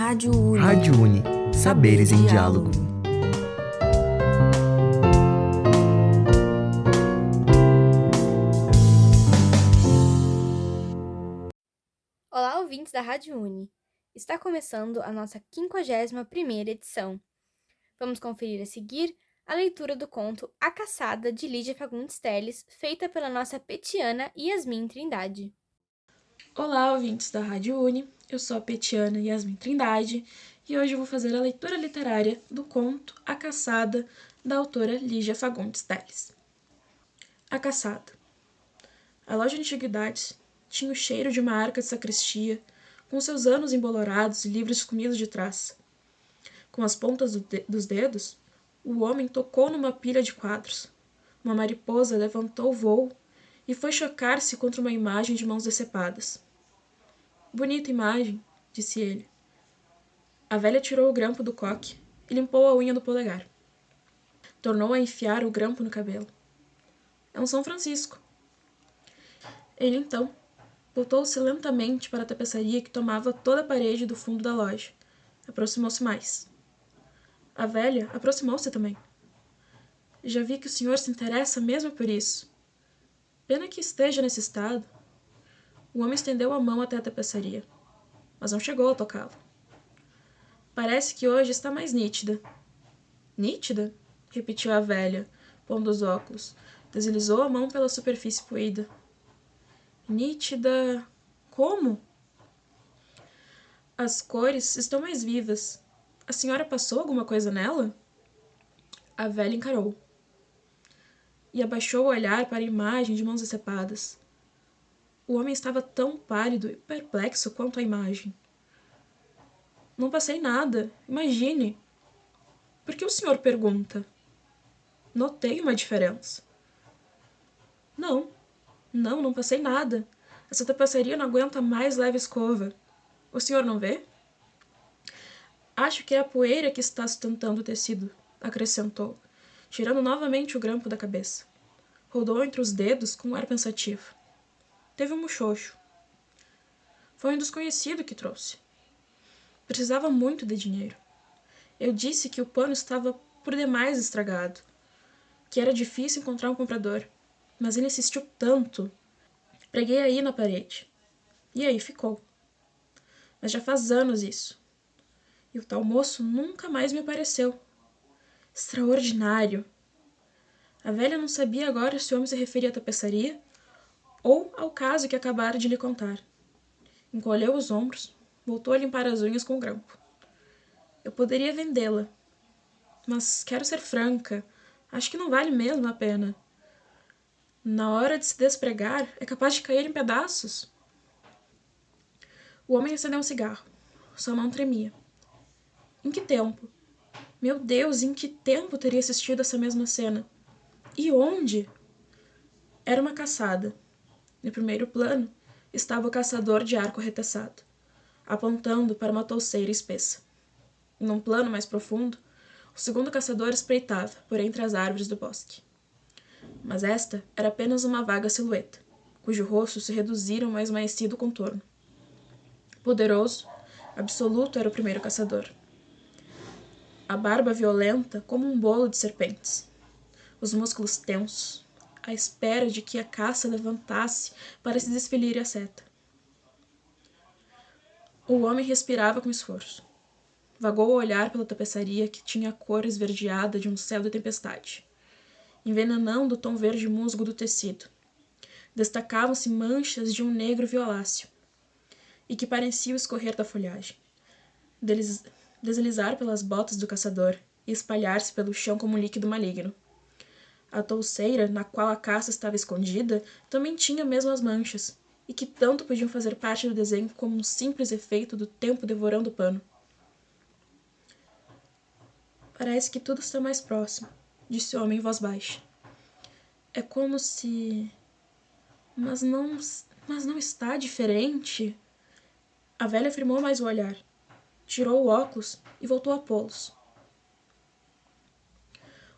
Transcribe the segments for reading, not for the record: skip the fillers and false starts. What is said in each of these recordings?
Rádio Uni. Saberes em diálogo. Olá, ouvintes da Rádio Uni. Está começando a nossa 51ª edição. Vamos conferir a seguir a leitura do conto A Caçada, de Lígia Fagundes Telles, feita pela nossa petiana Yasmin Trindade. Olá, ouvintes da Rádio Uni, eu sou a petiana Yasmin Trindade e hoje eu vou fazer a leitura literária do conto A Caçada, da autora Lígia Fagundes Telles. A Caçada. A loja de antiguidades tinha o cheiro de uma arca de sacristia, com seus anos embolorados e livros comidos de traça. Com as pontas dos dedos, o homem tocou numa pilha de quadros. Uma mariposa levantou voo e foi chocar-se contra uma imagem de mãos decepadas. Bonita imagem, disse ele. A velha tirou o grampo do coque e limpou a unha do polegar. Tornou a enfiar o grampo no cabelo. É um São Francisco. Ele, então, voltou-se lentamente para a tapeçaria que tomava toda a parede do fundo da loja. Aproximou-se mais. A velha aproximou-se também. Já vi que o senhor se interessa mesmo por isso. Pena que esteja nesse estado. O homem estendeu a mão até a tapeçaria, mas não chegou a tocá-la. Parece que hoje está mais nítida. Nítida? Repetiu a velha, pondo os óculos. Deslizou a mão pela superfície poída. Nítida... Como? As cores estão mais vivas. A senhora passou alguma coisa nela? A velha encarou. E abaixou o olhar para a imagem de mãos decepadas. O homem estava tão pálido e perplexo quanto a imagem. Não passei nada, imagine. Por que o senhor pergunta? Notei uma diferença. Não passei nada. Essa tapeçaria não aguenta mais leve escova. O senhor não vê? Acho que é a poeira que está sustentando o tecido, acrescentou, tirando novamente o grampo da cabeça. Rodou entre os dedos com um ar pensativo. Teve um muxoxo. Foi um desconhecido que trouxe. Precisava muito de dinheiro. Eu disse que o pano estava por demais estragado, que era difícil encontrar um comprador, mas ele insistiu tanto. Preguei aí na parede. E aí ficou. Mas já faz anos isso. E o tal moço nunca mais me apareceu. Extraordinário! A velha não sabia agora se o homem se referia à tapeçaria ou ao caso que acabara de lhe contar. Encolheu os ombros, voltou a limpar as unhas com o grampo. Eu poderia vendê-la, mas quero ser franca. Acho que não vale mesmo a pena. Na hora de se despregar, é capaz de cair em pedaços. O homem acendeu um cigarro. Sua mão tremia. Em que tempo? Meu Deus, em que tempo teria assistido essa mesma cena? E onde? Era uma caçada. No primeiro plano estava o caçador de arco arremessado, apontando para uma touceira espessa. Num plano mais profundo, o segundo caçador espreitava por entre as árvores do bosque. Mas esta era apenas uma vaga silhueta, cujo rosto se reduzira a um esmaecido contorno. Poderoso, absoluto era o primeiro caçador. A barba violenta como um bolo de serpentes. Os músculos tensos, à espera de que a caça levantasse para se desferir a seta. O homem respirava com esforço. Vagou o olhar pela tapeçaria que tinha a cor esverdeada de um céu de tempestade, envenenando o tom verde musgo do tecido. Destacavam-se manchas de um negro violáceo, e que pareciam escorrer da folhagem, deslizar pelas botas do caçador e espalhar-se pelo chão como um líquido maligno. A touceira, na qual a caça estava escondida, também tinha mesmo as manchas, e que tanto podiam fazer parte do desenho como um simples efeito do tempo devorando o pano. Parece que tudo está mais próximo, disse o homem em voz baixa. É como se... Mas não está diferente. A velha firmou mais o olhar, tirou o óculos e voltou a pô-los.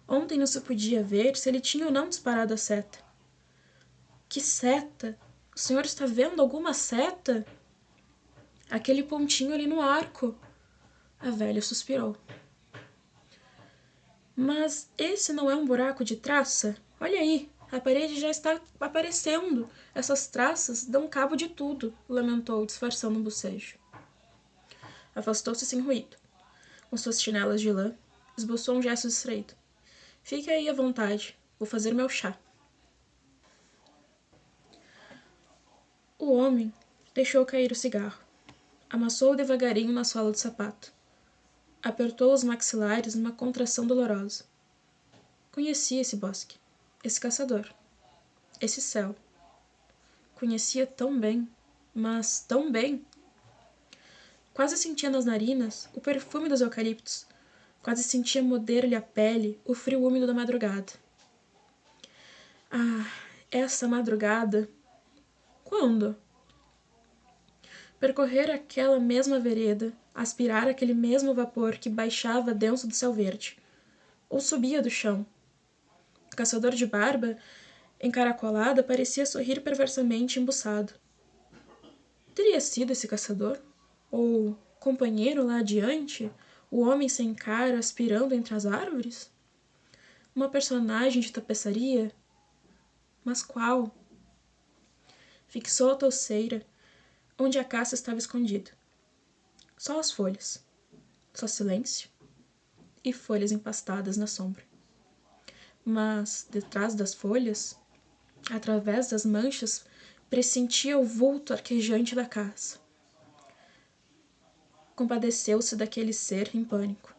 Ontem não se podia ver se ele tinha ou não disparado a seta. Que seta? O senhor está vendo alguma seta? Aquele pontinho ali no arco. A velha suspirou. Mas esse não é um buraco de traça? Olha aí, a parede já está aparecendo. Essas traças dão cabo de tudo, lamentou, disfarçando um bocejo. Afastou-se sem ruído. Com suas chinelas de lã, esboçou um gesto distraído. Fique aí à vontade, vou fazer meu chá. O homem deixou cair o cigarro. Amassou-o devagarinho na sola do sapato. Apertou os maxilares numa contração dolorosa. Conhecia esse bosque, esse caçador, esse céu. Conhecia tão bem, mas tão bem. Quase sentia nas narinas o perfume dos eucaliptos. Quase sentia moder-lhe a pele o frio úmido da madrugada. Ah, essa madrugada! Quando? Percorrer aquela mesma vereda, aspirar aquele mesmo vapor que baixava denso do céu verde, ou subia do chão. O caçador de barba, encaracolada, parecia sorrir perversamente embuçado. Teria sido esse caçador? Ou companheiro lá adiante, o homem sem cara aspirando entre as árvores? Uma personagem de tapeçaria? Mas qual? Fixou a touceira, onde a caça estava escondida. Só as folhas. Só silêncio e folhas empastadas na sombra. Mas, detrás das folhas, através das manchas, pressentia o vulto arquejante da caça. Compadeceu-se daquele ser em pânico,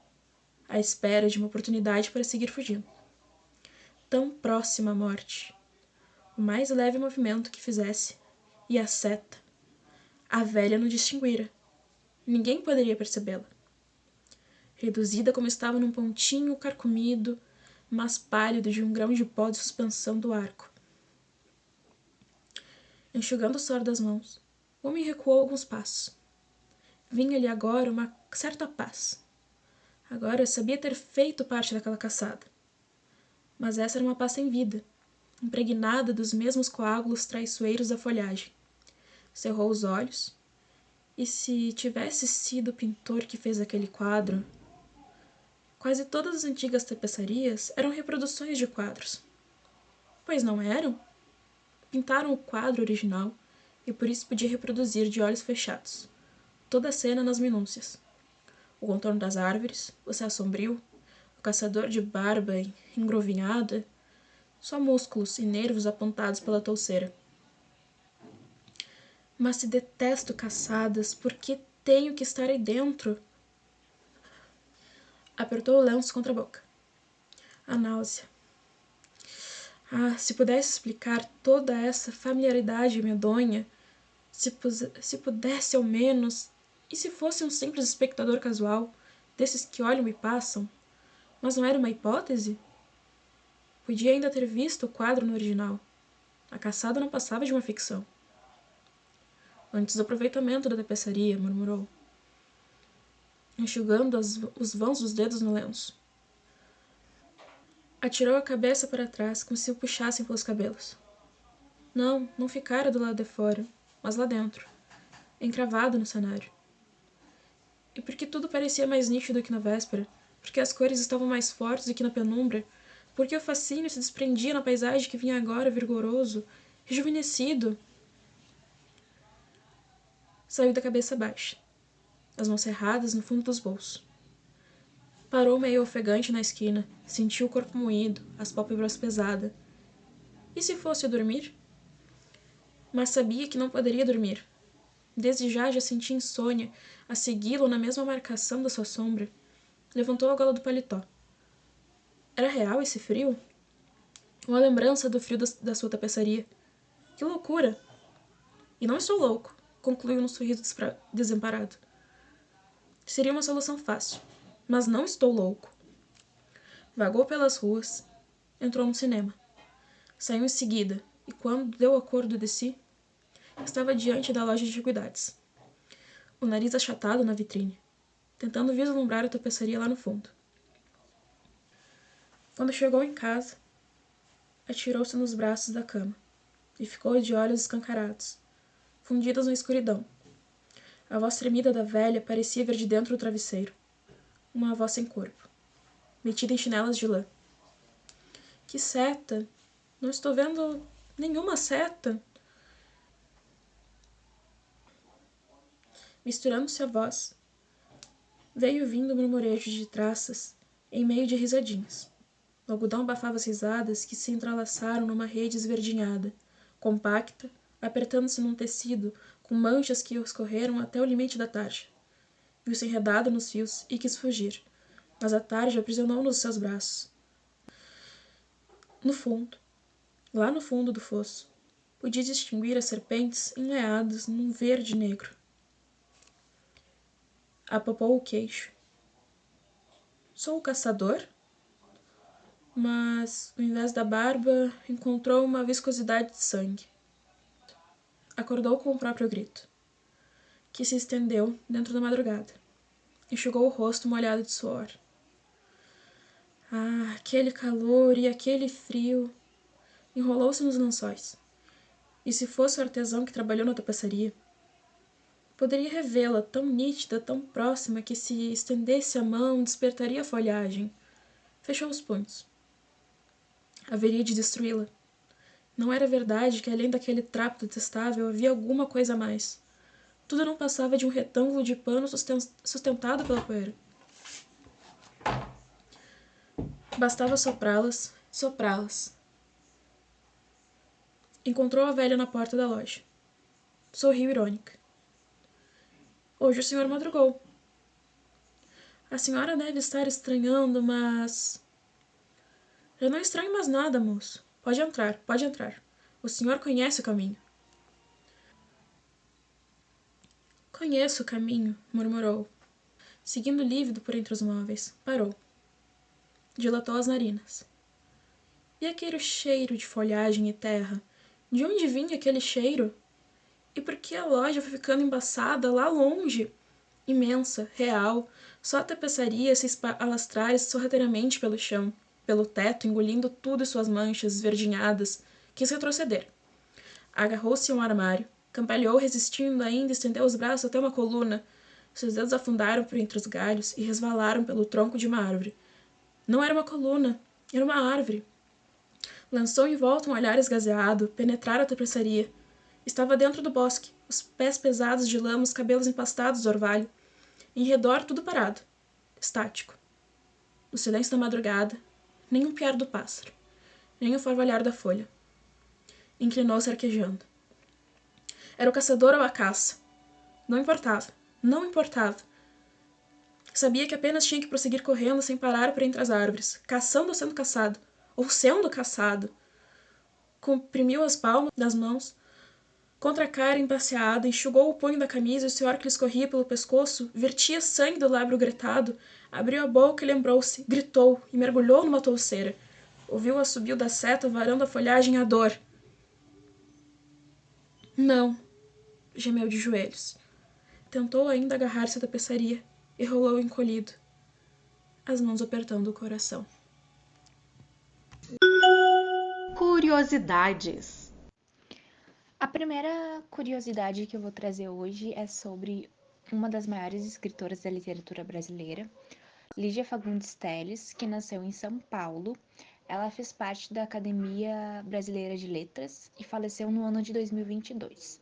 à espera de uma oportunidade para seguir fugindo. Tão próxima à morte. O mais leve movimento que fizesse, e a seta. A velha não distinguira. Ninguém poderia percebê-la. Reduzida como estava num pontinho carcomido, mas pálido de um grão de pó de suspensão do arco. Enxugando o suor das mãos, o homem recuou alguns passos. Vinha-lhe agora uma certa paz. Agora sabia ter feito parte daquela caçada. Mas essa era uma paz sem vida, impregnada dos mesmos coágulos traiçoeiros da folhagem. Cerrou os olhos, e se tivesse sido o pintor que fez aquele quadro... Quase todas as antigas tapeçarias eram reproduções de quadros. Pois não eram? Pintaram o quadro original e por isso podia reproduzir de olhos fechados toda a cena nas minúcias. O contorno das árvores, o céu sombrio, o caçador de barba engrovinhada, só músculos e nervos apontados pela touceira. Mas se detesto caçadas, por que tenho que estar aí dentro? Apertou o lenço contra a boca. A náusea. Ah, se pudesse explicar toda essa familiaridade medonha, se pudesse ao menos, e se fosse um simples espectador casual, desses que olham e passam, mas não era uma hipótese? Podia ainda ter visto o quadro no original. A caçada não passava de uma ficção. Antes do aproveitamento da tapeçaria, murmurou, enxugando os vãos dos dedos no lenço. Atirou a cabeça para trás, como se o puxassem pelos cabelos. Não ficara do lado de fora, mas lá dentro, encravado no cenário. E porque tudo parecia mais nítido que na véspera, porque as cores estavam mais fortes do que na penumbra, porque o fascínio se desprendia na paisagem que vinha agora vigoroso, rejuvenescido. Saiu da cabeça baixa, as mãos cerradas no fundo dos bolsos. Parou meio ofegante na esquina, sentiu o corpo moído, as pálpebras pesadas. E se fosse dormir? Mas sabia que não poderia dormir. Desde já sentia insônia, a segui-lo na mesma marcação da sua sombra. Levantou a gola do paletó. Era real esse frio? Uma lembrança do frio da sua tapeçaria. Que loucura! E não estou louco, concluiu num sorriso desamparado. Seria uma solução fácil. Mas não estou louco. Vagou pelas ruas, entrou no cinema. Saiu em seguida, e quando deu acordo de si, estava diante da loja de antiguidades. O nariz achatado na vitrine, tentando vislumbrar a tapeçaria lá no fundo. Quando chegou em casa, atirou-se nos braços da cama e ficou de olhos escancarados, fundidos na escuridão. A voz tremida da velha parecia vir de dentro do travesseiro. uma avó sem corpo, metida em chinelas de lã. Que seta? Não estou vendo nenhuma seta. Misturando-se a voz, veio vindo murmurejo de traças, em meio de risadinhas. O algodão abafava as risadas que se entrelaçaram numa rede esverdinhada, compacta, apertando-se num tecido com manchas que escorreram até o limite da tarja. Viu-se enredada nos fios e quis fugir, mas a tarja aprisionou-no nos seus braços. No fundo, lá no fundo do fosso, podia distinguir as serpentes enleadas num verde negro. Apalpou o queixo. Sou o caçador? Mas, ao invés da barba, encontrou uma viscosidade de sangue. Acordou com o próprio grito, que se estendeu dentro da madrugada. Enxugou o rosto molhado de suor. Ah, aquele calor e aquele frio! Enrolou-se nos lençóis. E se fosse o artesão que trabalhou na tapeçaria, poderia revê-la tão nítida, tão próxima, que se estendesse a mão, despertaria a folhagem. Fechou os punhos. Haveria de destruí-la. Não era verdade que além daquele trapo detestável havia alguma coisa a mais. Tudo não passava de um retângulo de pano sustentado pela poeira. Bastava soprá-las, soprá-las. Encontrou a velha na porta da loja. Sorriu irônica. Hoje o senhor madrugou. A senhora deve estar estranhando, mas... Eu não estranho mais nada, moço. Pode entrar, pode entrar. O senhor conhece o caminho. Conheço o caminho, murmurou. Seguindo lívido por entre os móveis, parou. Dilatou as narinas. E aquele cheiro de folhagem e terra? De onde vinha aquele cheiro? E por que a loja foi ficando embaçada lá longe? Imensa, real, só a tapeçaria se alastrar sorrateiramente pelo chão, pelo teto, engolindo tudo e suas manchas esverdinhadas. Quis retroceder. Agarrou-se a um armário, campalhou resistindo ainda e estendeu os braços até uma coluna. Seus dedos afundaram por entre os galhos e resvalaram pelo tronco de uma árvore. Não era uma coluna, era uma árvore. Lançou em volta um olhar esgazeado, penetrara a tapeçaria. Estava dentro do bosque, os pés pesados de lama, os cabelos empastados do orvalho. Em redor, tudo parado, estático. No silêncio da madrugada, nem o piar do pássaro, nem o farvalhar da folha. Inclinou-se arquejando. Era o caçador ou a caça. Não importava, não importava. Sabia que apenas tinha que prosseguir correndo sem parar por entre as árvores, caçando ou sendo caçado, ou sendo caçado. Comprimiu as palmas das mãos contra a cara embaciada, enxugou o punho da camisa e o suor que lhe escorria pelo pescoço vertia sangue do lábio gritado. Abriu a boca e lembrou-se, gritou e mergulhou numa touceira. Ouviu o assobio da seta varando a folhagem à dor. Não, gemeu de joelhos. Tentou ainda agarrar-se à tapeçaria e rolou encolhido, as mãos apertando o coração. Curiosidades. A primeira curiosidade que eu vou trazer hoje é sobre uma das maiores escritoras da literatura brasileira, Lígia Fagundes Telles, que nasceu em São Paulo. Ela fez parte da Academia Brasileira de Letras e faleceu no ano de 2022.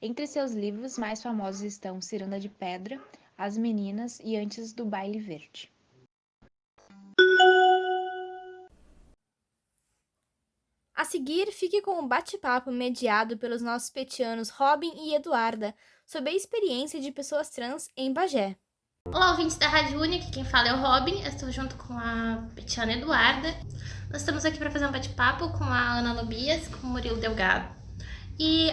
Entre seus livros mais famosos estão Ciranda de Pedra, As Meninas e Antes do Baile Verde. A seguir, fique com o bate-papo mediado pelos nossos petianos Robin e Eduarda sobre a experiência de pessoas trans em Bagé. Olá, ouvintes da Rádio Uni, aqui quem fala é o Robin, eu estou junto com a petiana Eduarda. Nós estamos aqui para fazer um bate-papo com a Ana Lobias, com o Murilo Delgado. E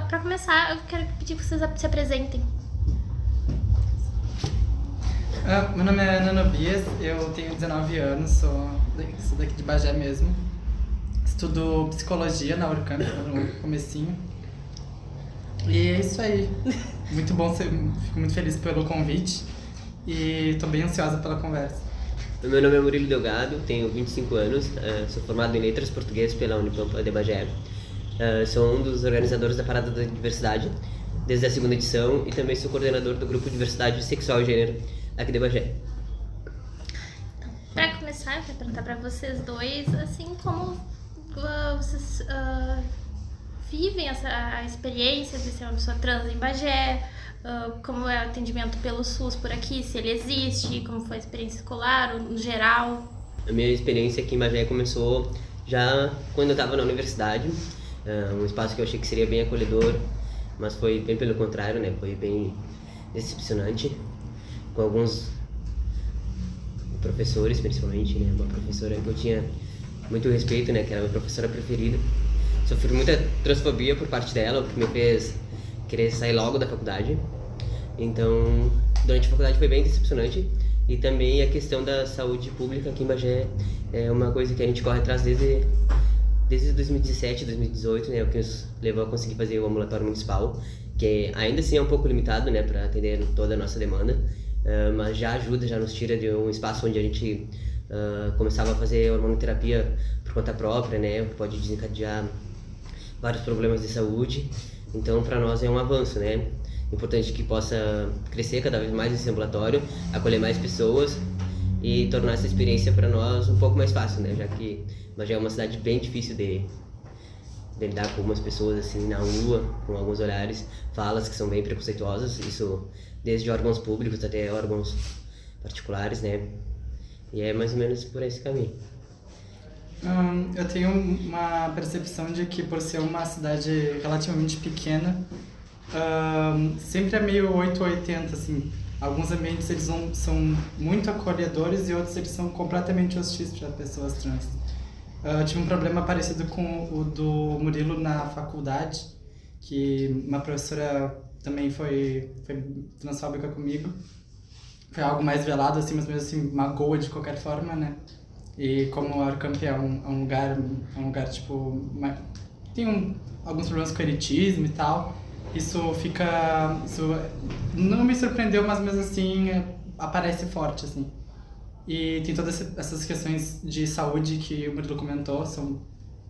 para começar, eu quero pedir que vocês se apresentem. Meu nome é Ana Lobias, eu tenho 19 anos, sou daqui de Bagé mesmo. Estudo psicologia na Unicamp, no comecinho. E é isso aí. Muito bom, fico muito feliz pelo convite e estou bem ansiosa pela conversa. Meu nome é Murilo Delgado, tenho 25 anos, sou formado em Letras Português pela Unipampa de Bagé. Sou um dos organizadores da Parada da Diversidade, desde a segunda edição, e também sou coordenador do grupo Diversidade Sexual e Gênero aqui de Bagé. começar, eu quero perguntar pra vocês dois, assim, como vocês vivem a experiência de ser uma pessoa trans em Bagé, como é o atendimento pelo SUS por aqui, se ele existe, como foi a experiência escolar, no geral. A minha experiência aqui em Bagé começou já quando eu estava na universidade, um espaço que eu achei que seria bem acolhedor, mas foi bem pelo contrário, né? Foi bem decepcionante, com alguns professores, principalmente, né? Uma professora que eu tinha muito respeito, né? Que era a minha professora preferida. Sofri muita transfobia por parte dela, o que me fez querer sair logo da faculdade. Então, durante a faculdade foi bem decepcionante. E também a questão da saúde pública aqui em Bagé é uma coisa que a gente corre atrás desde 2017, 2018, né? O que nos levou a conseguir fazer o ambulatório municipal, que ainda assim é um pouco limitado, né? Para atender toda a nossa demanda. Mas já ajuda, já nos tira de um espaço onde a gente começava a fazer hormonoterapia por conta própria, né? O que pode desencadear vários problemas de saúde. Então, para nós é um avanço, né? Importante que possa crescer cada vez mais esse ambulatório, acolher mais pessoas e tornar essa experiência para nós um pouco mais fácil, né? Já que Bagé é uma cidade bem difícil de lidar com algumas pessoas assim na rua, com alguns olhares, falas que são bem preconceituosas, isso desde órgãos públicos até órgãos particulares, né? E é mais ou menos por esse caminho. Eu tenho uma percepção de que, por ser uma cidade relativamente pequena, sempre é meio 880, assim. Alguns ambientes eles são muito acolhedores e outros eles são completamente hostis para pessoas trans. Eu tive um problema parecido com o do Murilo na faculdade, que uma professora também foi transfóbica comigo. Foi algo mais velado, assim, mas mesmo assim magoa de qualquer forma, né? E como a Urcamp é um lugar tipo... tem alguns problemas com elitismo e tal, isso não me surpreendeu, mas mesmo assim aparece forte, assim. E tem todas essas questões de saúde que o Murilo comentou, são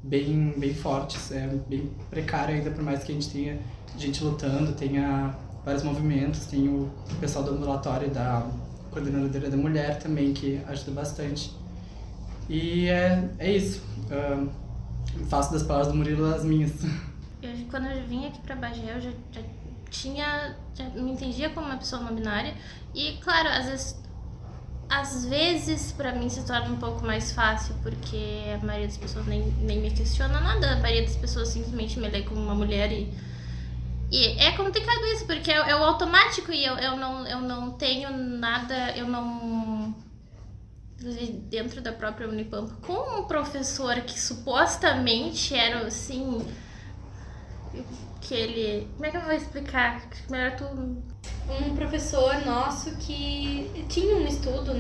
bem fortes, é bem precário ainda, por mais que a gente tenha gente lutando, tenha vários movimentos, tem o pessoal do ambulatório da coordenadora da mulher também, que ajuda bastante. E é isso. Faço das palavras do Murilo as minhas. Quando eu vim aqui pra Bagé, eu já me entendia como uma pessoa não binária. E, claro, às vezes pra mim se torna um pouco mais fácil, porque a maioria das pessoas nem me questiona nada. A maioria das pessoas simplesmente me lê como uma mulher e é complicado isso, porque é o automático e eu não tenho nada, eu não... dentro da própria Unipampa, com um professor que supostamente era assim, que ele... Como é que eu vou explicar? Melhor tu... Um professor nosso que tinha um estudo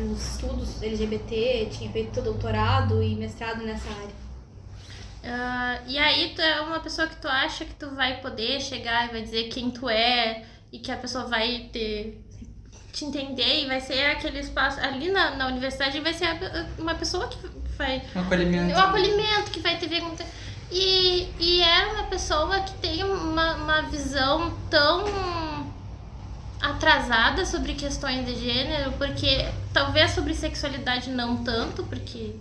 nos estudos LGBT, tinha feito doutorado e mestrado nessa área. E aí tu é uma pessoa que tu acha que tu vai poder chegar e vai dizer quem tu é e que a pessoa vai te entender e vai ser aquele espaço ali na universidade, vai ser uma pessoa que vai... Um acolhimento. Um acolhimento que vai te ver como... E é uma pessoa que tem uma visão tão atrasada sobre questões de gênero, porque talvez sobre sexualidade não tanto, porque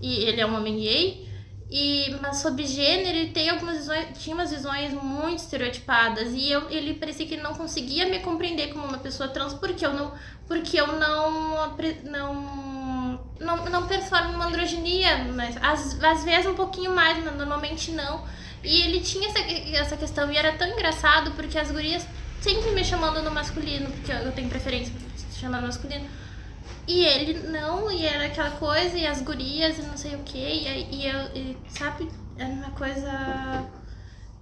ele é um homem gay, mas sobre gênero ele tem tinha umas visões muito estereotipadas e ele parecia que ele não conseguia me compreender como uma pessoa trans porque eu não performo uma androginia, mas às vezes um pouquinho mais, mas normalmente não. E ele tinha essa questão e era tão engraçado porque as gurias sempre me chamando no masculino, porque eu tenho preferência por chamar no masculino. E ele não, e era aquela coisa, e as gurias, e não sei o que, e sabe, é uma coisa...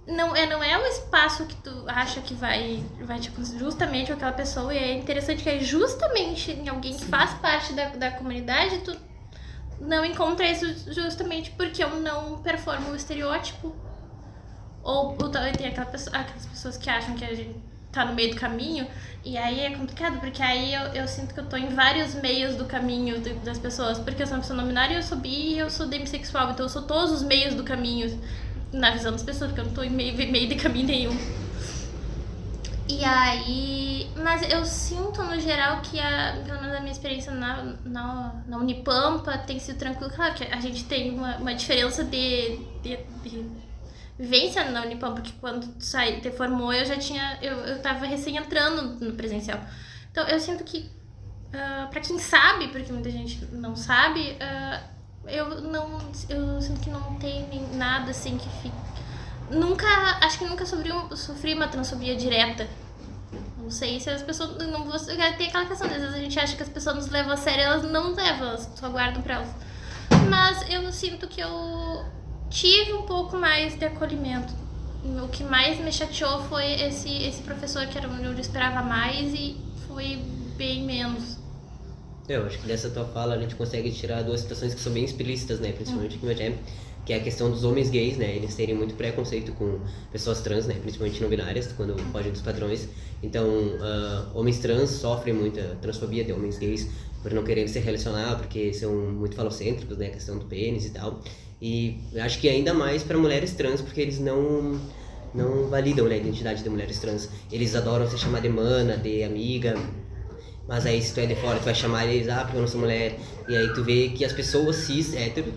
Não é o espaço que tu acha que vai te acontecer justamente com aquela pessoa, e é interessante que é justamente em alguém que faz parte da comunidade, tu não encontra isso justamente porque eu não performo o estereótipo. Ou tem aquelas pessoas que acham que a gente tá no meio do caminho, e aí é complicado, porque aí eu sinto que eu tô em vários meios do caminho das pessoas, porque eu sou uma pessoa não binária, eu sou bi e eu sou demissexual, então eu sou todos os meios do caminho na visão das pessoas, porque eu não tô em meio de caminho nenhum. E aí Mas eu sinto, no geral, que pelo menos a minha experiência na Unipampa tem sido tranquilo. Claro que a gente tem uma diferença de vivência na Unipampa, porque quando tu te formou, eu tava recém entrando no presencial. Então, eu sinto que, pra quem sabe, porque muita gente não sabe, eu sinto que não tem nada assim que fique... Acho que nunca sofri uma transfobia direta. Não sei se as pessoas não tem aquela questão, às vezes a gente acha que as pessoas nos levam a sério, elas não levam, elas só guardam pra elas. Mas eu sinto que eu tive um pouco mais de acolhimento. O que mais me chateou foi esse professor, que era onde eu esperava mais, e foi bem menos. Eu acho que dessa tua fala a gente consegue tirar duas situações que são bem explícitas, né? Principalmente aqui no Bagé, que é a questão dos homens gays, né? Eles terem muito preconceito com pessoas trans, né? Principalmente não binárias, quando fogem dos padrões. Então, homens trans sofrem muita transfobia de homens gays por não quererem se relacionar, porque são muito falocêntricos, né? A questão do pênis e tal. E eu acho que ainda mais para mulheres trans, porque eles não validam, né, a identidade de mulheres trans. Eles adoram se chamar de mana, de amiga. Mas aí se tu é de fora, tu vai chamar eles, porque eu não sou mulher. E aí tu vê que as pessoas cis, hétero,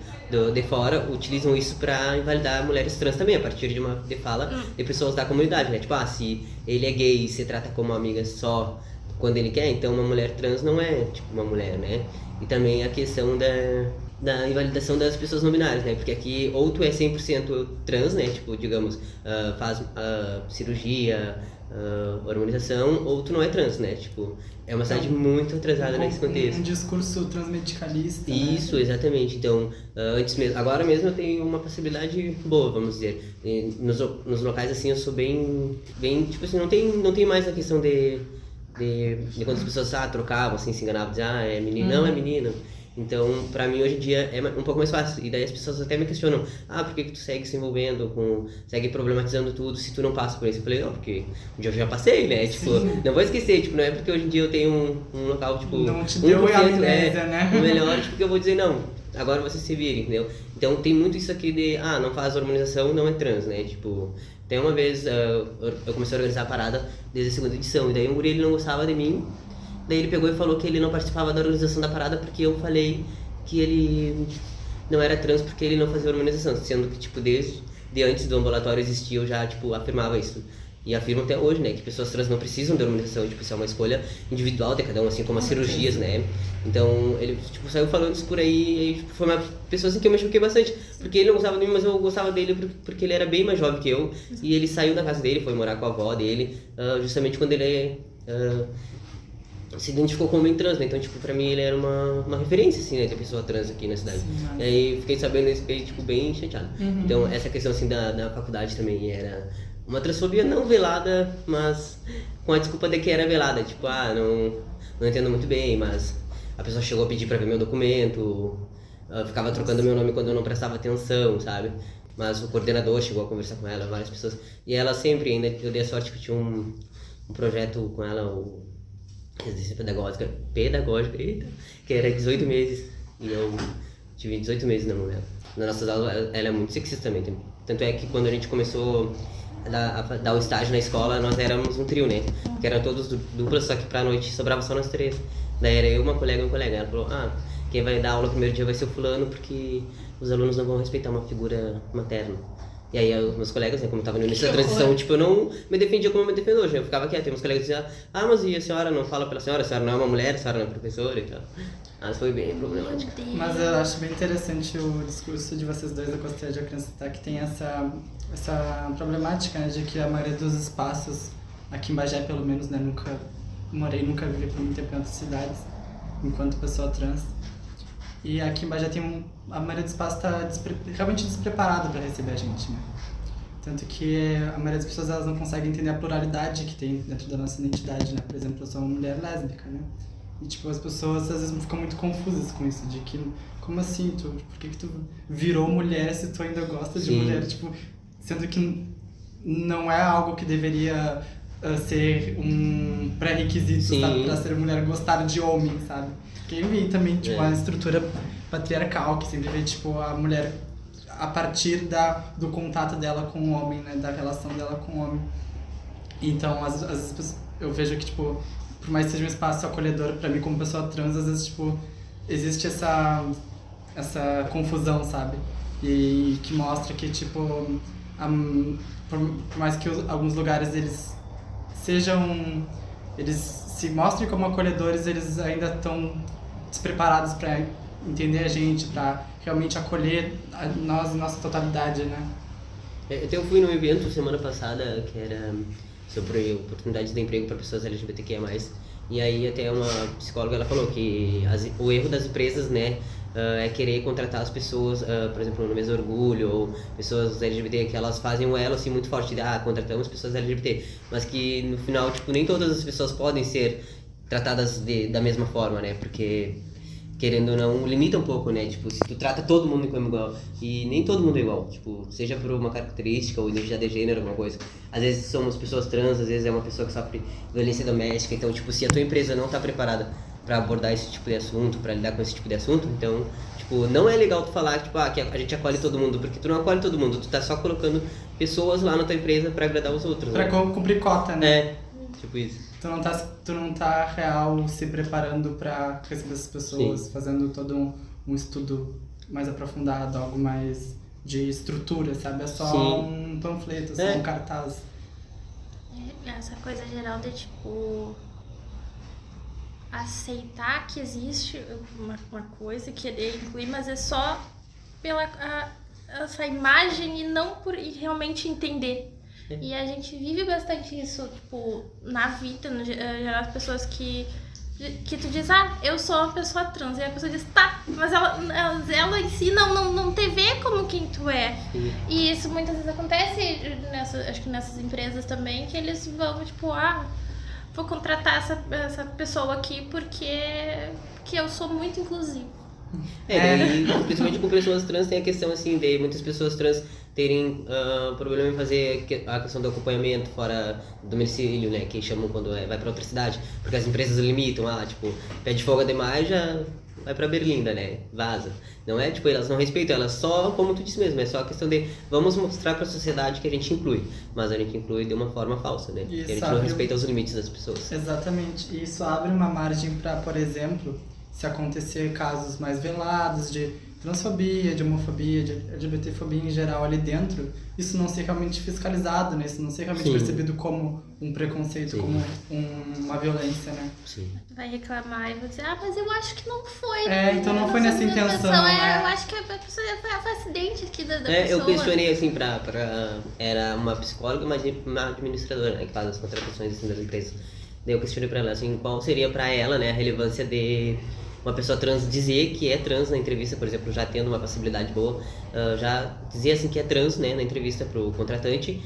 de fora, utilizam isso pra invalidar mulheres trans também, a partir de uma fala de pessoas da comunidade, né? Tipo, se ele é gay e se trata como amiga só quando ele quer, então uma mulher trans não é, tipo, uma mulher, né? E também a questão da invalidação das pessoas não binárias, né? Porque aqui ou tu é 100% trans, né? Tipo, digamos, faz cirurgia, hormonização, ou tu não é trans, né? Tipo, é uma cidade muito atrasada nesse contexto. Um discurso transmedicalista. Isso, né? Exatamente. Então, agora mesmo eu tenho uma possibilidade boa, vamos dizer. E nos locais assim eu sou bem, tipo assim, não tem mais a questão de quando as pessoas trocavam, assim, se enganavam, diziam, é menino, não é menino. Então, pra mim, hoje em dia, é um pouco mais fácil. E daí as pessoas até me questionam, por que tu segue se envolvendo segue problematizando tudo, se tu não passa por isso? Eu falei, não, porque um dia eu já passei, né? Tipo, não vou esquecer, tipo, não é porque hoje em dia eu tenho um local, tipo... Não te deu a amnésia, né? O melhor, tipo, que eu vou dizer, não, agora vocês se virem, entendeu? Então, tem muito isso aqui de, não faz hormonização, não é trans, né? Tipo, tem uma vez, eu comecei a organizar a parada desde a segunda edição, e daí o guri, ele não gostava de mim. Daí ele pegou e falou que ele não participava da organização da parada porque eu falei que ele não era trans porque ele não fazia hormonização, sendo que, tipo, desde antes do ambulatório existir, eu já, tipo, afirmava isso. E afirmo até hoje, né, que pessoas trans não precisam de hormonização, tipo, isso é uma escolha individual de cada um, assim como as cirurgias, né. Então, ele, tipo, saiu falando isso por aí, e tipo, foi uma pessoa, assim, que eu me choquei bastante, porque ele não gostava de mim, mas eu gostava dele porque ele era bem mais jovem que eu, e ele saiu da casa dele, foi morar com a avó dele, justamente quando ele se identificou como homem trans, né? Então, tipo, pra mim ele era uma referência, assim, né, de pessoa trans aqui na cidade. Sim, e aí fiquei sabendo isso, fiquei, tipo, bem chateado. Então, essa questão, assim, da faculdade também era uma transfobia não velada, mas com a desculpa de que era velada. Tipo, não entendo muito bem, mas a pessoa chegou a pedir pra ver meu documento, ficava trocando meu nome quando eu não prestava atenção, sabe? Mas o coordenador chegou a conversar com ela, várias pessoas. E ela sempre, ainda, eu dei a sorte que eu tinha um projeto com ela, residência pedagógica, eita, que era 18 meses, e eu tive 18 meses na mulher. Nas nossas aulas, ela é muito sexista também, tanto é que quando a gente começou a dar o estágio na escola, nós éramos um trio, né, que eram todos duplas, só que pra noite sobrava só nós três. Daí era eu, uma colega e um colega. Ela falou, quem vai dar aula no primeiro dia vai ser o fulano, porque os alunos não vão respeitar uma figura materna. E aí, meus colegas, né, como eu tava no início da transição, tipo, eu não me defendia como eu me defendo hoje, né? Eu ficava quieto, e meus colegas diziam, mas e a senhora não fala pela senhora não é uma mulher, a senhora não é professora e tal. Mas foi bem problemático. Mas eu acho bem interessante o discurso de vocês dois, eu gostaria de acrescentar que tem essa problemática, né, de que a maioria dos espaços, aqui em Bagé pelo menos, né, nunca vivi por muito tempo em outras cidades, enquanto pessoa trans. E aqui em Bagé a maioria dos espaços está realmente despreparada para receber a gente, né? Tanto que a maioria das pessoas elas não conseguem entender a pluralidade que tem dentro da nossa identidade, né? Por exemplo, eu sou uma mulher lésbica, né? E tipo, as pessoas às vezes ficam muito confusas com isso, de que, como assim, por que tu virou mulher se tu ainda gosta de mulher? Tipo, sendo que não é algo que deveria ser um pré-requisito, sabe? Pra ser mulher, gostar de homem, sabe? Porque eu vi também, tipo, uma estrutura patriarcal que sempre vê, tipo, a mulher a partir do contato dela com o homem, né? Da relação dela com o homem. Então, às vezes eu vejo que, tipo, por mais que seja um espaço acolhedor pra mim como pessoa trans, às vezes, tipo, existe essa confusão, sabe? E que mostra que, tipo, por mais que alguns lugares eles se mostrem como acolhedores, eles ainda estão despreparados pra entender a gente, pra realmente acolher nós em nossa totalidade, né? Eu fui num evento semana passada que era sobre oportunidades de emprego para pessoas LGBTQIA+. E aí até uma psicóloga ela falou que o erro das empresas, né, é querer contratar as pessoas, por exemplo, no mês do orgulho, ou pessoas LGBT, que elas fazem um elo assim muito forte de contratamos pessoas LGBT, mas que no final, tipo, nem todas as pessoas podem ser tratadas da mesma forma, né, porque querendo ou não, limita um pouco, né? Tipo, se tu trata todo mundo como igual, e nem todo mundo é igual, tipo, seja por uma característica ou identidade de gênero, alguma coisa. Às vezes somos pessoas trans, às vezes é uma pessoa que sofre violência doméstica, então, tipo, se a tua empresa não tá preparada pra abordar esse tipo de assunto, pra lidar com esse tipo de assunto, então, tipo, não é legal tu falar, tipo, que a gente acolhe todo mundo, porque tu não acolhe todo mundo, tu tá só colocando pessoas lá na tua empresa pra agradar os outros, Pra né? cumprir cota, né? É, tipo isso. Tu não tá real se preparando pra receber essas pessoas, Sim. fazendo todo um estudo mais aprofundado, algo mais de estrutura, sabe? É só Sim. um panfleto, só um cartaz. Essa coisa geral de, tipo, aceitar que existe uma coisa, querer incluir, mas é só pela essa imagem e não por realmente entender. E a gente vive bastante isso, tipo, na vida, no geral, as pessoas que tu diz, eu sou uma pessoa trans, e a pessoa diz, tá, mas ela em si não te vê como quem tu é. Sim. E isso muitas vezes acontece, acho que nessas empresas também, que eles vão, tipo, vou contratar essa pessoa aqui porque eu sou muito inclusivo. Daí, principalmente com pessoas trans, tem a questão assim de muitas pessoas trans terem problema em fazer a questão do acompanhamento fora do domicílio, né, que chamam quando vai pra outra cidade, porque as empresas limitam, tipo, pede folga demais, já vai pra Berlinda, né, vaza. Não é, tipo, elas não respeitam, elas só, como tu disse mesmo, é só a questão de vamos mostrar pra sociedade que a gente inclui, mas a gente inclui de uma forma falsa, né, que a gente não respeita os limites das pessoas. Exatamente, e isso abre uma margem pra, por exemplo, se acontecer casos mais velados de transfobia, de homofobia, de LGBTfobia em geral ali dentro, isso não ser realmente fiscalizado, né? Isso não ser realmente percebido como um preconceito, como uma violência, né? Sim. Vai reclamar e vai dizer, mas eu acho que não foi. Então não foi nessa intenção, né? Eu acho que a pessoa foi acidente aqui da pessoa. Eu questionei assim era uma psicóloga, mas uma administradora, né, que faz as contratações assim, das empresas. Daí eu questionei pra ela assim, qual seria pra ela, né, a relevância de uma pessoa trans dizer que é trans na entrevista, por exemplo, já tendo uma possibilidade boa, já dizer assim que é trans, né, na entrevista pro contratante,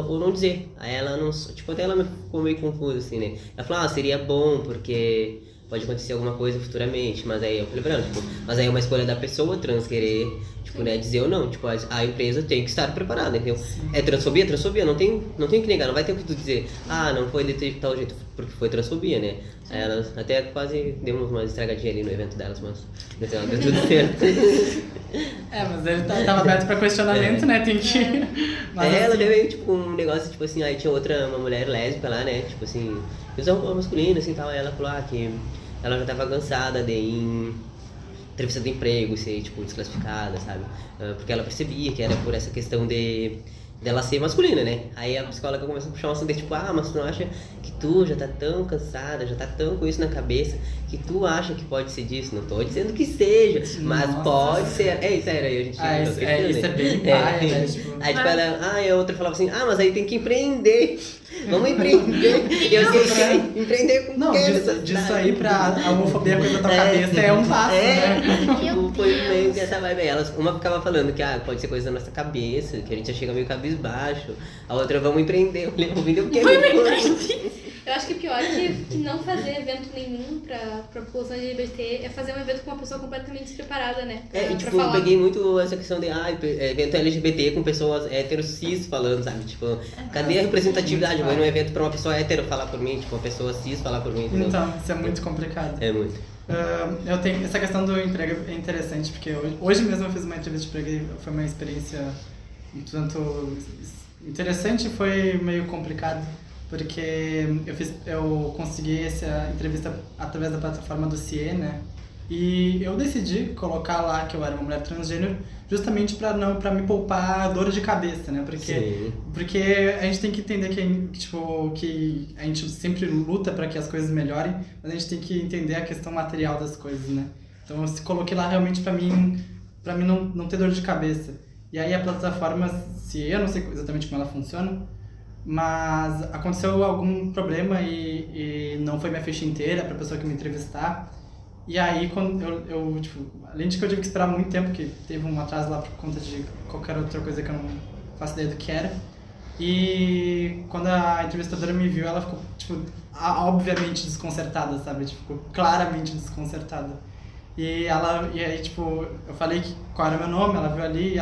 ou não dizer. Aí ela não, tipo, até ela ficou meio confusa assim, né. Ela falou, seria bom porque pode acontecer alguma coisa futuramente, mas aí eu falei pra ela, tipo, mas aí é uma escolha da pessoa trans querer, tipo, né, dizer ou não, tipo, a empresa tem que estar preparada, entendeu? É transfobia, não tem que negar, não vai ter o que tu dizer, não foi de tal jeito, porque foi transfobia, né? Aí elas até quase demos uma estragadinha ali no evento delas, mas no final deu tudo certo. Mas ele tava aberto pra questionamento, né, tem que... Mas ela assim, deu tipo um negócio, tipo assim, aí tinha uma mulher lésbica lá, né, tipo assim, pessoal masculino, assim, tal, aí ela falou, que ela já tava cansada de ir em entrevista de emprego, ser, tipo, desclassificada, sabe, porque ela percebia que era por essa questão dela ser masculina, né? Aí a psicóloga começou a puxar um assunto de tipo, mas tu não acha que tu já tá tão cansada, já tá tão com isso na cabeça, que tu acha que pode ser disso? Não tô dizendo que seja, mas pode ser. Sério, aí a gente... isso é bem paia, né? Tipo... Aí tipo, a outra falava assim, mas aí tem que empreender. Vamos empreender. E eu sei, empreender com não, quem? disso aí pra a homofobia coisa da tua cabeça é um passo, né? Tipo, foi meio que essa vibe. Uma ficava falando que pode ser coisa da nossa cabeça, que a gente já chega meio cabisbaixo. A outra, vamos empreender. Eu falei, vender o quê? Eu acho que pior que não fazer evento nenhum pra população LGBT é fazer um evento com uma pessoa completamente despreparada, né? Tipo, eu peguei muito essa questão de evento LGBT com pessoas héteros cis falando, sabe? Tipo, cadê a representatividade? Eu vou num evento pra uma pessoa hétero falar por mim, tipo, uma pessoa cis falar por mim. Entendeu? Então, isso é muito complicado. É muito. Eu tenho essa questão do emprego é interessante, porque hoje mesmo eu fiz uma entrevista de emprego e foi uma experiência um tanto interessante, foi meio complicado, porque eu consegui essa entrevista através da plataforma do CIE, né? E eu decidi colocar lá que eu era uma mulher transgênero justamente para me poupar dor de cabeça, né? Porque a gente tem que entender que a gente sempre luta para que as coisas melhorem, mas a gente tem que entender a questão material das coisas, né? Então eu coloquei lá realmente para mim não ter dor de cabeça. E aí a plataforma, eu não sei exatamente como ela funciona, mas aconteceu algum problema e não foi minha ficha inteira para a pessoa que me entrevistar. E aí, quando eu além de que eu tive que esperar muito tempo, que teve um atraso lá por conta de qualquer outra coisa que eu não faço ideia do que era. E quando a entrevistadora me viu, ela ficou, obviamente desconcertada, sabe? Ficou claramente desconcertada. E aí, eu falei qual era o meu nome, ela viu ali,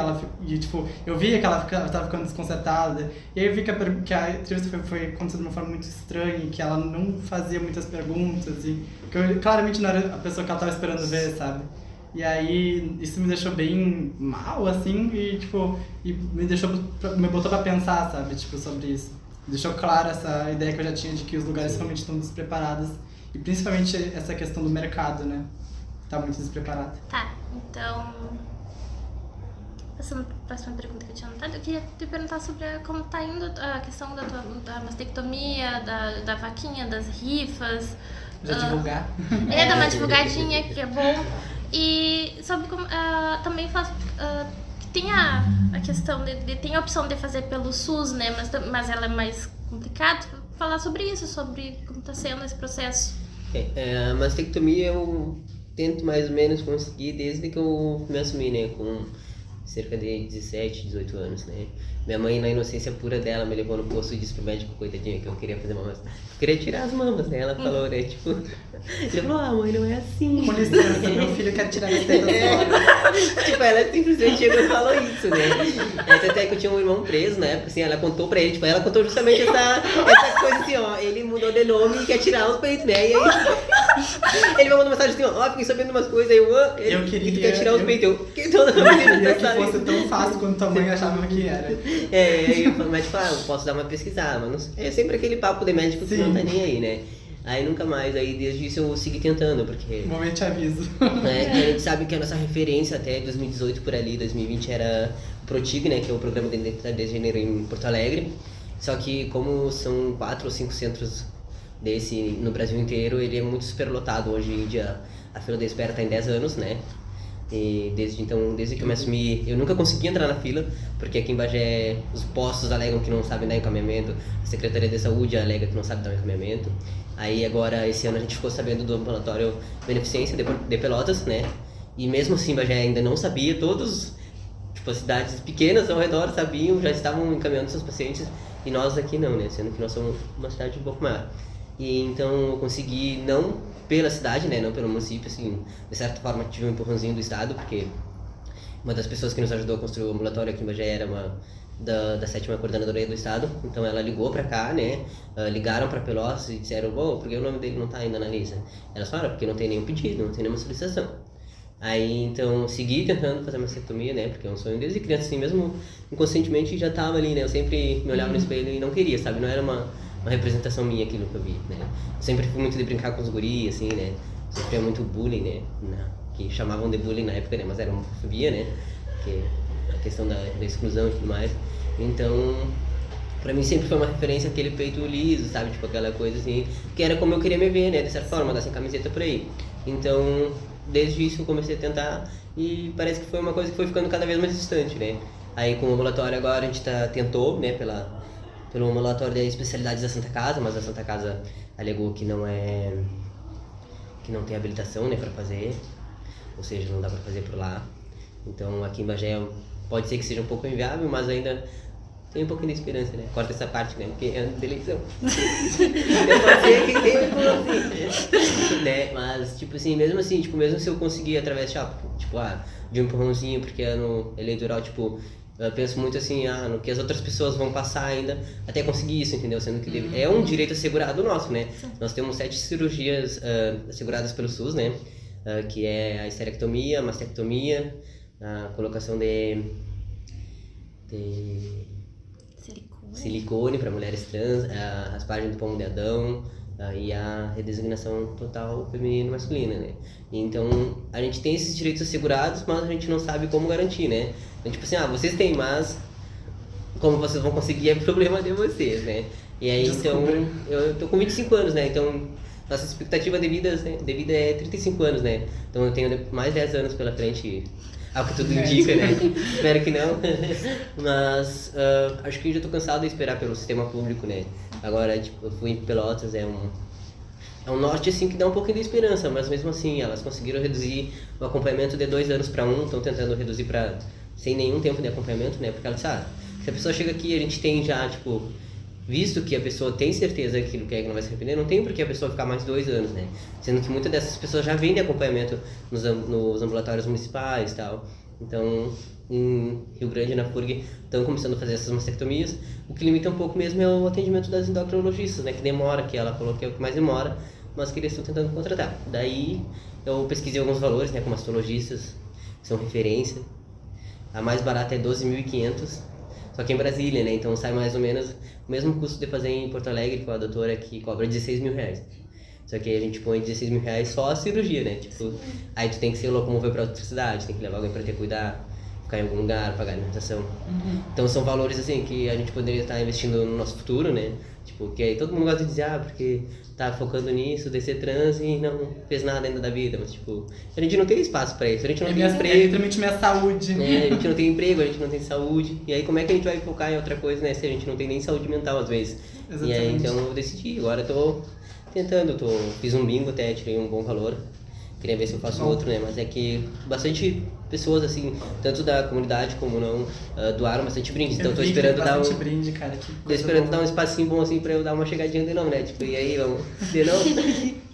eu via que ela tava ficando desconcertada. E aí eu vi que a entrevista foi acontecendo de uma forma muito estranha, que ela não fazia muitas perguntas, e que eu claramente não era a pessoa que ela tava esperando ver, sabe? E aí isso me deixou bem mal, assim, e me botou pra pensar, sabe, sobre isso. Me deixou clara essa ideia que eu já tinha de que os lugares realmente estão despreparados, e principalmente essa questão do mercado, né? Tá muito despreparado. Tá, então... Passando para a próxima pergunta que eu tinha anotado, eu queria te perguntar sobre como tá indo a questão da mastectomia, da vaquinha, das rifas. Já divulgar. Dar uma divulgadinha, que é bom. E sobre como... também falar que tem a questão tem a opção de fazer pelo SUS, né? Mas ela é mais complicada. Falar sobre isso, sobre como tá sendo esse processo. A mastectomia eu tento mais ou menos conseguir desde que eu me assumi, né, com cerca de 17, 18 anos, né. Minha mãe, na inocência pura dela, me levou no posto e disse pro médico, coitadinha, que eu queria fazer uma mastectomia. Eu queria tirar as mamas, né, ela falou, né, ele falou, mãe, não é assim. Com licença, meu filho quer tirar as tetas fora. Ela simplesmente chegou e falou isso, né. Até que eu tinha um irmão preso na época, assim, ela contou pra ele, ela contou justamente essa coisa assim, ele mudou de nome e quer tirar os peitos, né, e aí... Ele me mandou mensagem assim, fiquei sabendo umas coisas, ele quer tirar os peitos, que toda a família que fosse tão fácil quanto tua mãe achava que era. Aí o médico falou, eu posso dar uma pesquisada, mas é sempre aquele papo de médico que não tá nem aí, né. Aí nunca mais, aí desde isso eu segui tentando, porque... Momento de aviso. A gente sabe que a nossa referência até 2018 por ali, 2020 era o ProTIG, né, que é o Programa de Identidade de Gênero em Porto Alegre. Só que como são 4 ou 5 centros desse no Brasil inteiro, ele é muito superlotado. Hoje em dia a fila de espera está em 10 anos, né? E desde que eu me assumi, eu nunca consegui entrar na fila, porque aqui em Bagé os postos alegam que não sabem dar encaminhamento, a Secretaria de Saúde alega que não sabe dar encaminhamento. Aí agora, esse ano a gente ficou sabendo do ambulatório Beneficência de Pelotas, né? E mesmo assim Bagé ainda não sabia, todos, as cidades pequenas ao redor sabiam, já estavam encaminhando seus pacientes, e nós aqui não, né? Sendo que nós somos uma cidade um pouco maior. E então eu consegui, não pela cidade, né, não pelo município, assim, de certa forma tive um empurrãozinho do estado, porque uma das pessoas que nos ajudou a construir o ambulatório aqui em Bagé era uma da 7ª coordenadoria do estado, então ela ligou pra cá, né, ligaram pra Pelotas e disseram, por que o nome dele não tá ainda na lista? Elas falaram, porque não tem nenhum pedido, não tem nenhuma solicitação. Aí, então, segui tentando fazer uma mastectomia, né, porque é um sonho desde criança, assim, mesmo inconscientemente já tava ali, né, eu sempre me olhava no espelho e não queria, sabe, não era uma representação minha aquilo que eu vi, né. Eu sempre fui muito de brincar com os guris, assim, né, sofria muito bullying, né, que chamavam de bullying na época, né, mas era homofobia, né, que a questão da exclusão e tudo mais. Então, pra mim sempre foi uma referência aquele peito liso, sabe, aquela coisa assim, que era como eu queria me ver, né, de certa forma, dar sem camiseta por aí. Então, desde isso eu comecei a tentar e parece que foi uma coisa que foi ficando cada vez mais distante, né. Aí com o ambulatório agora a gente tentou, né, pelo ambulatório de especialidades da Santa Casa, mas a Santa Casa alegou que não tem habilitação, né, para fazer, ou seja, não dá para fazer por lá. Então aqui em Bagé pode ser que seja um pouco inviável, mas ainda tem um pouquinho de esperança, né? Corta essa parte, né? Porque é ano de eleição. Pode ser que tenha assim, né? Mas, assim, mesmo assim, mesmo se eu conseguir através, de um empurrãozinho, porque ano eleitoral, eu penso muito assim, no que as outras pessoas vão passar ainda até conseguir isso, entendeu? Sendo que é um direito assegurado nosso, né? Sim. Nós temos 7 cirurgias asseguradas pelo SUS, né? Que é a esterectomia, a mastectomia, a colocação de silicone para mulheres trans, a raspagem do pomo de Adão, e a redesignação total feminina e masculina, né? Então, a gente tem esses direitos assegurados, mas a gente não sabe como garantir, né? Então, tipo assim, vocês têm, mas como vocês vão conseguir é problema de vocês, né? E aí, então, eu tô com 25 anos, né? Então, nossa expectativa de vida é 35 anos, né? Então, eu tenho mais 10 anos pela frente, ao que tudo indica, né? Espero que não. Mas, acho que eu já tô cansado de esperar pelo sistema público, né? Agora, tipo, eu fui em Pelotas, é um norte, assim, que dá um pouquinho de esperança, mas mesmo assim, elas conseguiram reduzir o acompanhamento de 2 anos para 1, estão tentando reduzir para sem nenhum tempo de acompanhamento, né? Porque ela disse, se a pessoa chega aqui, a gente tem já, tipo, visto que a pessoa tem certeza que não vai se arrepender, não tem por que a pessoa ficar mais 2 anos, né? Sendo que muitas dessas pessoas já vêm de acompanhamento nos ambulatórios municipais e tal. Então, em Rio Grande, na FURG, estão começando a fazer essas mastectomias. O que limita um pouco mesmo é o atendimento das endocrinologistas, né? Que demora, que ela falou que é o que mais demora, mas que eles estão tentando contratar. Daí, eu pesquisei alguns valores, né? Com mastologistas, que são referência. A mais barata é 12.500, só que em Brasília, né? Então sai mais ou menos o mesmo custo de fazer em Porto Alegre, com a doutora que cobra 16 mil reais. Só que a gente põe 16 mil reais só a cirurgia, né? Tipo, aí tu tem que se locomover pra outra cidade, tem que levar alguém pra te cuidar, ficar em algum lugar, pagar alimentação. Então são valores assim que a gente poderia estar investindo no nosso futuro, né? Tipo, que aí todo mundo gosta de dizer, porque tá focando nisso, de ser trans e não fez nada ainda da vida. Mas tipo, a gente não tem espaço pra isso, a gente não tem emprego. É literalmente minha saúde. Né? A gente não tem emprego, a gente não tem saúde. E aí como é que a gente vai focar em outra coisa, né? Se a gente não tem nem saúde mental às vezes. Exatamente. E aí então eu decidi, agora eu tô tentando, fiz um bingo até, tirei um bom valor. Queria ver se eu faço outro, né? Mas é que bastante pessoas, assim, tanto da comunidade como não, doaram bastante brindes. Então eu tô esperando dar brinde, cara, tô esperando dar um espacinho bom, assim, pra eu dar uma chegadinha de novo, né? Tipo, e aí, vamos de novo?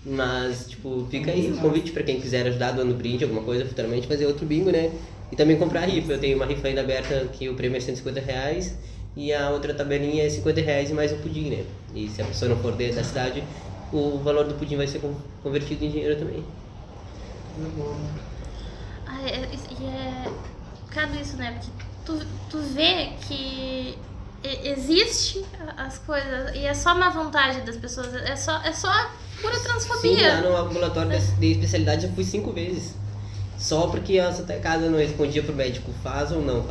Mas, tipo, fica aí o convite pra quem quiser ajudar doando brinde, alguma coisa, futuramente fazer outro bingo, né? E também comprar rifa. Eu tenho uma rifa ainda aberta que o prêmio é 150 reais e a outra tabelinha é 50 reais e mais um pudim, né? E se a pessoa não for da cidade, o valor do pudim vai ser convertido em dinheiro também. E é cada isso, né? Porque tu vê que existe as coisas e é só má vontade das pessoas, é só pura transfobia. Sim, lá no ambulatório de especialidade eu fui 5 vezes. Só porque a Santa Casa não respondia pro médico, faz ou não.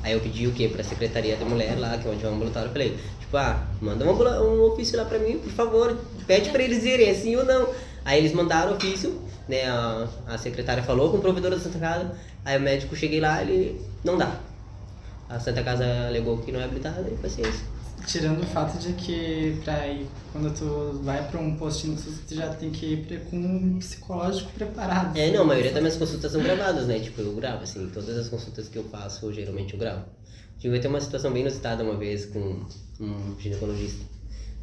Aí eu pedi o quê? Pra Secretaria da Mulher lá, que é onde é o ambulatório, eu falei, tipo, manda um ofício lá pra mim, por favor, pede pra eles dizerem sim ou não. Aí eles mandaram o ofício, né, a secretária falou com o provedor da Santa Casa, aí o médico, cheguei lá, ele, não dá. A Santa Casa alegou que não é habilitada e paciência. Tirando o fato de que quando tu vai pra um postinho, tu já tem que ir com um psicológico preparado. Não, a maioria das minhas consultas são gravadas, né, tipo, eu gravo, assim, todas as consultas que eu faço, geralmente eu gravo. Tive até uma situação bem inusitada uma vez com um ginecologista,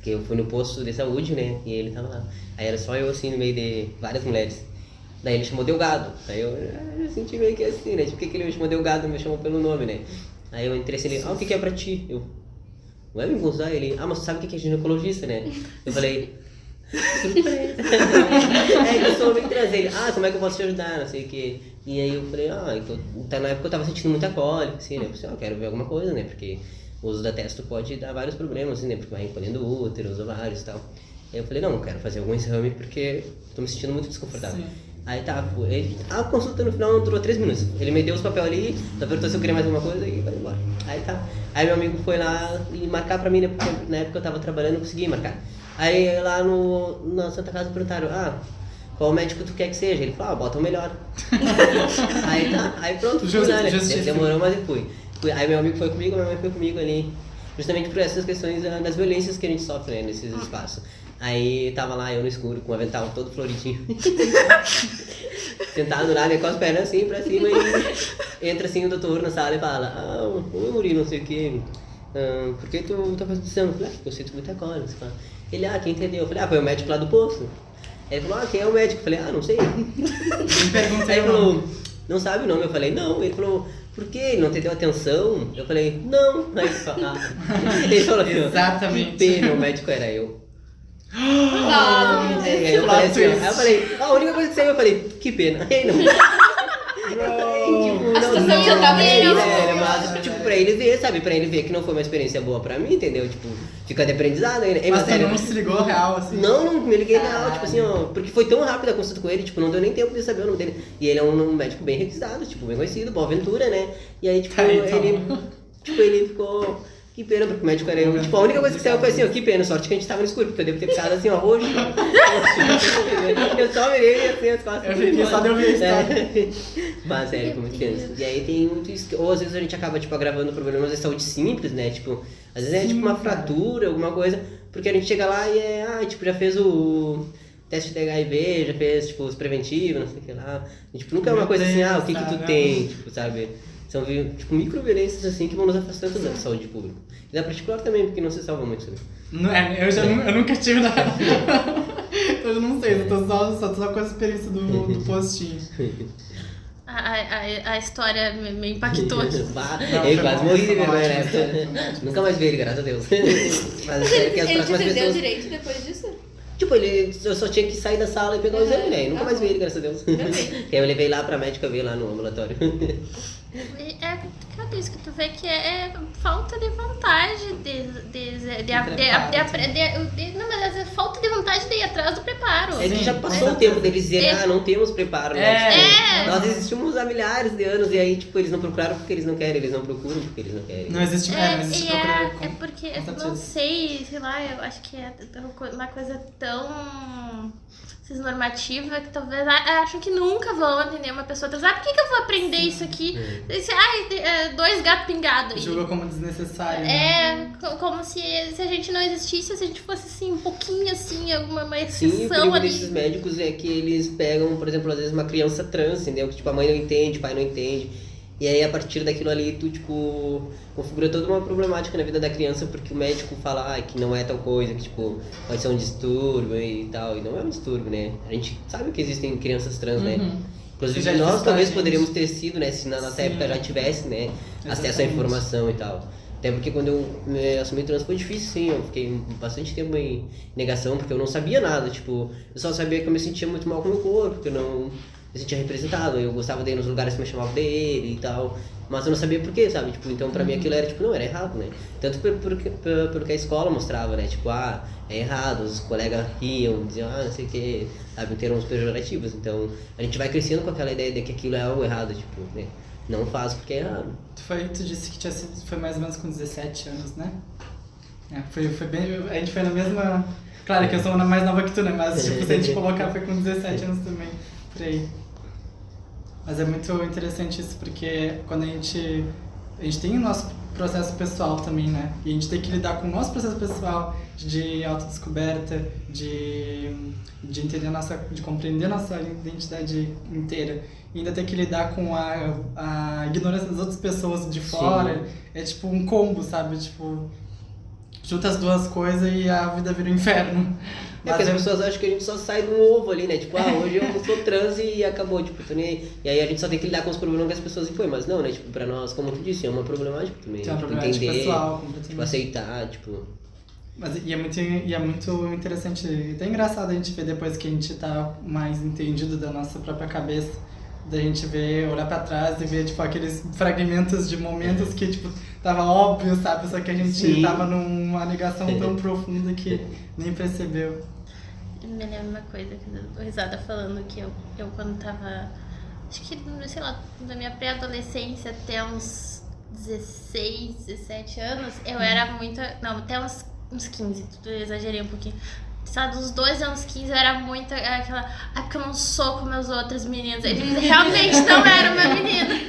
que eu fui no posto de saúde, né, e ele tava lá. Aí era só eu, assim, no meio de várias mulheres. Daí ele chamou Delgado. Aí eu senti meio que assim, né, tipo, por que ele me chamou Delgado, me chamou pelo nome, né. Aí eu entrei assim, ele, o que é pra ti? Eu, não é me gozar? Ele, mas você sabe o que é ginecologista, né? Eu falei, surpresa. Aí eu sou bem trazer ele, como é que eu posso te ajudar, não sei o que. E aí eu falei, então, na época eu tava sentindo muita cólica, assim, né, eu pensei, quero ver alguma coisa, né, porque o uso da testo pode dar vários problemas, assim, né, porque vai encolhendo o útero, os ovários e tal. Aí eu falei, não, eu quero fazer algum exame porque tô me sentindo muito desconfortável. Sim. Aí a consulta no final não durou 3 minutos. Ele me deu os papéis ali, perguntou se eu queria mais alguma coisa e vai embora. Aí meu amigo foi lá e marcar pra mim, né, porque na época eu tava trabalhando, não consegui marcar. Aí lá na Santa Casa perguntaram, qual médico tu quer que seja? Ele falou, bota o melhor. Aí pronto, fui lá, né? Demorou, mas eu fui. Aí meu amigo foi comigo, minha mãe foi comigo ali, justamente por essas questões das violências que a gente sofre, né, nesses espaços. Aí tava lá eu no escuro, com o avental todo floridinho, sentado lá, né, com as pernas assim pra cima, e entra assim o doutor na sala e fala, oi Muri, não sei o que, por que tu tá fazendo isso? Eu falei, eu sinto muita cólica. Ele, quem entendeu? Eu falei, foi o médico lá do posto. Aí ele falou, quem é o médico? Eu falei, não sei. Aí ele falou, não sabe o nome? Eu falei, não. Ele falou, por quê? Ele não te deu atenção? Eu falei, não. Aí ele falou assim, exatamente. Que pena, o médico era eu. Aí eu falei assim, a única coisa que saiu, eu falei, que pena. Aí não. A situação já tava difícil. Mas, tipo, pra ele ver, sabe? Pra ele ver que não foi uma experiência boa pra mim, entendeu? Tipo, fica de aprendizado ainda. Mas tu não se ligou real, assim? Não me liguei real, Caralho. tipo assim, ó, porque foi tão rápido a consulta com ele, tipo, não deu nem tempo de saber o nome dele. E ele é um médico bem requisitado, tipo, bem conhecido, Boaventura, né? E aí, tipo, ele ficou... Que pena, porque o médico era eu. Tipo, a única coisa que saiu foi assim, ó, que pena, sorte que a gente tava no escuro, porque eu devo ter ficado assim, ó, roxo. Eu só mirei assim, as costas. Eu fiquei só de ouvir a história. Mas, sério, foi muito tenso. E aí tem muito isso, ou às vezes a gente acaba, tipo, agravando problemas de saúde simples, né, tipo, às vezes é tipo uma fratura, alguma coisa, porque a gente chega lá e tipo, já fez o teste de HIV, já fez, tipo, os preventivos, não sei o que lá. E, tipo, nunca é uma coisa assim, o que que tu tem, tipo, sabe? São, tipo, microviolências, assim, que vão nos afastando da saúde pública. E da particular também, porque não se salva muito, sabe? Eu nunca tive nada. Eu não sei, eu tô só com a experiência do postinho. A história me impactou aqui. Eu quase morri de vergonha, né? Nunca mais vi ele, graças a Deus. Mas espero que as Ele te próximas entendeu pessoas... direito depois disso? Tipo, eu só tinha que sair da sala e pegar o exame, né? Eu nunca mais vi ele, graças a Deus. Também. Eu levei lá pra médica ver lá no ambulatório. É complicado isso, que tu vê que é falta de vontade não, mas é falta de vontade de ir atrás do preparo. É que já passou o tempo deles dizerem, não temos preparo, né? Tipo, nós existimos há milhares de anos e aí, tipo, eles não procuraram porque eles não querem, eles não procuram porque eles não querem. Não existe procura. É porque, eu não sei lá, eu acho que é uma coisa tão normativa que talvez acham que nunca vão atender uma pessoa trans. Por que eu vou aprender isso aqui? Dois gatos pingados aí. Julga como desnecessário. Como se a gente não existisse, se a gente fosse assim, um pouquinho assim, uma Sim, o exceção perigo ali. desses médicos é que eles pegam, por exemplo, às vezes uma criança trans, entendeu? Que tipo, a mãe não entende, o pai não entende. E aí, a partir daquilo ali, tu, tipo, configura toda uma problemática na vida da criança, porque o médico fala que não é tal coisa, que, tipo, pode ser um distúrbio e tal. E não é um distúrbio, né? A gente sabe que existem crianças trans, né? Inclusive, nós talvez poderíamos ter sido, né? Se na nossa época já tivesse, né? Acesso à informação e tal. Até porque quando eu me assumi trans foi difícil, sim. Eu fiquei bastante tempo em negação, porque eu não sabia nada. Tipo, eu só sabia que eu me sentia muito mal com o meu corpo, que eu não... me sentia representado, eu gostava de ir nos lugares que me chamavam dele e tal, mas eu não sabia por quê, sabe? Tipo, então pra mim aquilo era, tipo, não, era errado, né? Tanto porque a escola mostrava, né? Tipo, é errado, os colegas riam, diziam, não sei o quê, sabe? Termos pejorativos, então a gente vai crescendo com aquela ideia de que aquilo é algo errado, tipo, né? Não faz porque é errado. Tu disse que foi mais ou menos com 17 anos, né? Foi bem, a gente foi na mesma... Claro que eu sou mais nova que tu, né? Mas, tipo, se a gente colocar, foi com 17 anos também, por aí. Mas é muito interessante isso, porque quando a gente tem o nosso processo pessoal também, né? E a gente tem que lidar com o nosso processo pessoal de autodescoberta, de entender de compreender a nossa identidade inteira. E ainda tem que lidar com a ignorância das outras pessoas de fora. Sim. É tipo um combo, sabe? Tipo, junta as duas coisas e a vida vira um inferno. Porque as pessoas acham que a gente só sai do ovo ali, né? Tipo, hoje eu sou trans e acabou, tipo, e aí a gente só tem que lidar com os problemas que as pessoas impõem, mas não, né? Tipo, pra nós, como tu disse, é uma problemática também. É uma tipo, problemática entender, pessoal, completamente. Tipo, aceitar, tipo... E é muito interessante, e até engraçado a gente ver depois que a gente tá mais entendido da nossa própria cabeça, da gente olhar pra trás e ver, tipo, aqueles fragmentos de momentos que, tipo, tava óbvio, sabe? Só que a gente tava numa negação tão profunda que nem percebeu. Me lembro uma coisa que o Risada falando que eu quando tava, acho que, sei lá, da minha pré-adolescência até uns 16, 17 anos, eu era muito, não, até uns 15, eu exagerei um pouquinho. Sabe, dos 12 aos 15 eu era muito aquela... porque eu não sou como as outras meninas. Ele realmente não era uma menina.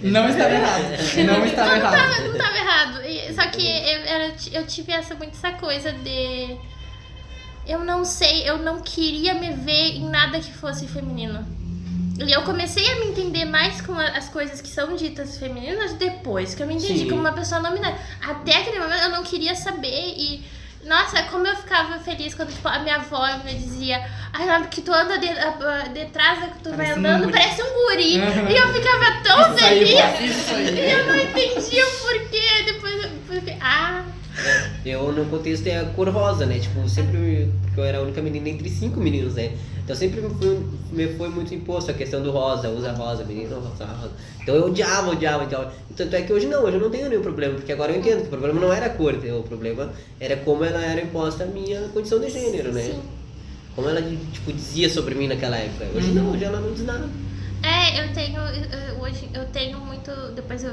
Não estava errado. Não estava errado. Não estava errado. Só que eu tive muito essa coisa de... Eu não sei, eu não queria me ver em nada que fosse feminino. E eu comecei a me entender mais com as coisas que são ditas femininas depois que eu me entendi como uma pessoa não binária. Até aquele momento eu não queria saber e... Nossa, como eu ficava feliz quando, tipo, a minha avó me dizia que tu anda detrás, que tu vai andando, parece um guri. E eu ficava tão feliz. Isso aí. E eu não entendia o porquê. Depois eu fiquei, Eu, no contexto, é a cor rosa, né? Tipo, sempre... Porque eu era a única menina entre 5 meninos, né? Então sempre me foi muito imposto a questão do rosa, usa rosa, menino, rosa. Então eu odiava. Então, tanto é que hoje eu não tenho nenhum problema, porque agora eu entendo que o problema não era a cor, o problema era como ela era imposta a minha condição de gênero, né? Sim. Como ela, tipo, dizia sobre mim naquela época. Hoje não, hoje ela não diz nada. Hoje eu tenho muito, depois eu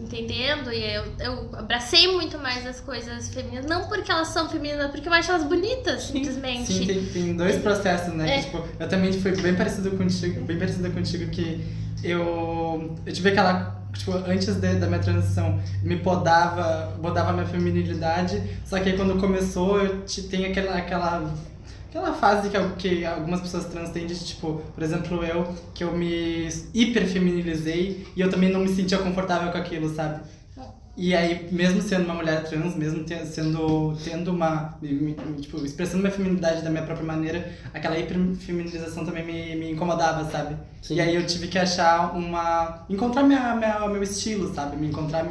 entendendo e eu abracei muito mais as coisas femininas, não porque elas são femininas, mas porque eu acho elas bonitas, simplesmente. Sim, tem dois processos, né? Que, tipo, eu também fui bem parecida contigo que eu tive aquela, tipo, antes da minha transição, me podava a minha feminilidade, só que aí quando começou, tem aquela fase que algumas pessoas trans têm de, tipo, por exemplo, que eu me hiperfeminilizei e eu também não me sentia confortável com aquilo, sabe? E aí, mesmo sendo uma mulher trans, mesmo tendo uma... tipo, expressando minha feminilidade da minha própria maneira, aquela hiperfeminização também me incomodava, sabe? Sim. E aí eu tive que achar encontrar meu estilo, sabe? Me encontrar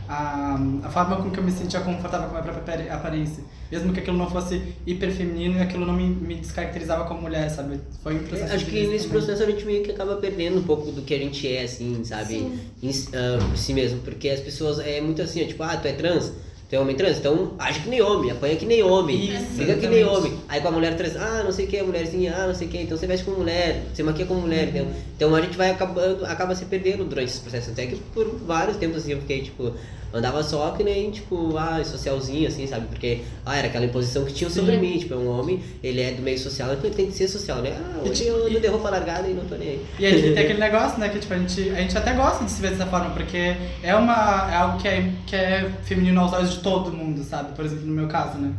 a forma com que eu me sentia confortável com a minha própria aparência. Mesmo que aquilo não fosse hiper feminino e aquilo não me descaracterizava como mulher, sabe? Foi um processo. Acho que nesse processo a gente meio que acaba perdendo um pouco do que a gente é, assim, sabe? Por si mesmo. Porque as pessoas é muito assim, tipo, tu é trans? Tu é homem trans? Então age que nem homem, apanha que nem homem, briga que nem homem. Aí com a mulher trans, não sei o que, a mulherzinha, não sei o que, então você veste como mulher, você maquia como mulher, entendeu? Então a gente acaba se perdendo durante esse processo. Até que por vários tempos assim eu fiquei, tipo, andava só que nem, tipo, socialzinho, assim, sabe? Porque, era aquela imposição que tinha sobre mim, tipo, é um homem, ele é do meio social, então ele tem que ser social, né? Hoje eu ando de roupa largada e não tô nem aí. E aí tem aquele negócio, né, que tipo, a gente até gosta de se ver dessa forma, porque é algo que é feminino aos olhos de todo mundo, sabe? Por exemplo, no meu caso, né?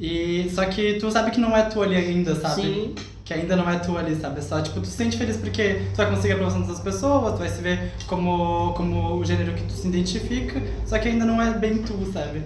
E só que tu sabe que não é tu ali ainda, sabe? Sim. Que ainda não é tu ali, sabe? É só, tipo, tu se sente feliz porque tu vai conseguir a aprovação das pessoas, tu vai se ver como o gênero que tu se identifica, só que ainda não é bem tu, sabe?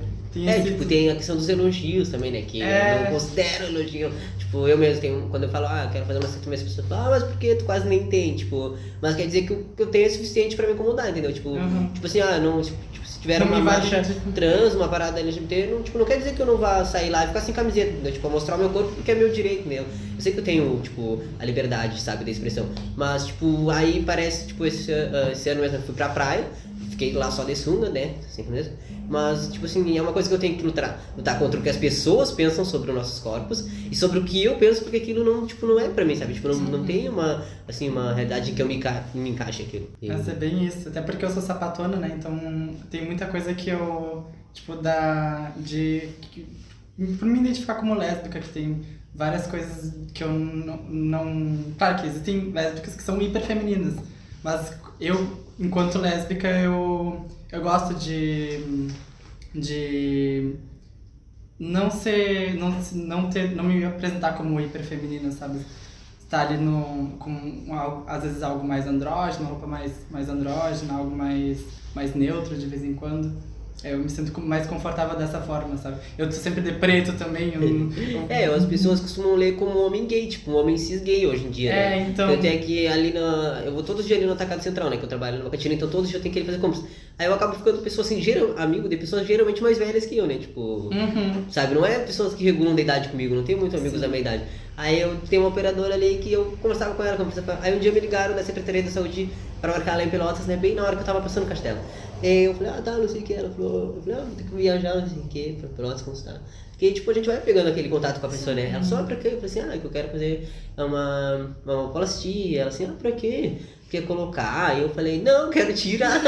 Tem a questão dos elogios também, né? Que eu não considero elogio. Tipo, eu mesmo quando eu falo, quero fazer uma sectomia, as pessoas falam, mas por que tu quase nem tem? Tipo, mas quer dizer que o que eu tenho é suficiente pra me incomodar, entendeu? Tipo, tipo assim, não, tipo, se tiver uma marcha trans, uma parada LGBT, não quer dizer que eu não vá sair lá e ficar sem camiseta, entendeu? Tipo, mostrar o meu corpo porque é meu direito, meu. Eu sei que eu tenho, tipo, a liberdade, sabe, da expressão. Mas, tipo, aí parece, tipo, esse ano mesmo eu fui pra praia, fiquei lá só de sunga, né, sempre mesmo. Mas, tipo assim, é uma coisa que eu tenho que lutar contra o que as pessoas pensam sobre os nossos corpos e sobre o que eu penso, porque aquilo não é pra mim, sabe? Tipo, não tem uma realidade em que eu me encaixe aquilo. Mas é bem isso, até porque eu sou sapatona, né? Então tem muita coisa que eu, tipo, por me identificar como lésbica, que tem várias coisas que eu não... Claro que existem lésbicas que são hiper femininas, mas eu, enquanto lésbica, eu gosto de não me apresentar como hiper feminina, sabe? Estar ali às vezes algo mais andrógeno, uma roupa mais andrógena, algo mais neutro de vez em quando. Eu me sinto mais confortável dessa forma, sabe? Eu tô sempre de preto também. As pessoas costumam ler como um homem gay, tipo um homem cis gay hoje em dia, né? Então... Eu tenho aqui eu vou todos os dias ali no Atacado Central, né? Que eu trabalho numa cantina, então todos os dias eu tenho que ir fazer compras. Aí eu acabo ficando pessoas assim, amigo de pessoas geralmente mais velhas que eu, né? Tipo, sabe? Não é pessoas que regulam da idade comigo, não tenho muitos amigos da minha idade. Aí eu tenho uma operadora ali que eu conversava com ela, aí um dia me ligaram da Secretaria da Saúde pra marcar lá em Pelotas, né? Bem na hora que eu tava passando no Castelo. E eu falei, não sei o que. Ela falou, vou ter que viajar, não sei o que, pra Pelotas, como está. Porque, tipo, a gente vai pegando aquele contato com a pessoa, né? Ela falou, pra quê? Eu falei assim, que eu quero fazer uma plastia. Ela assim, pra quê? Quer colocar? Aí eu falei, não, quero tirar.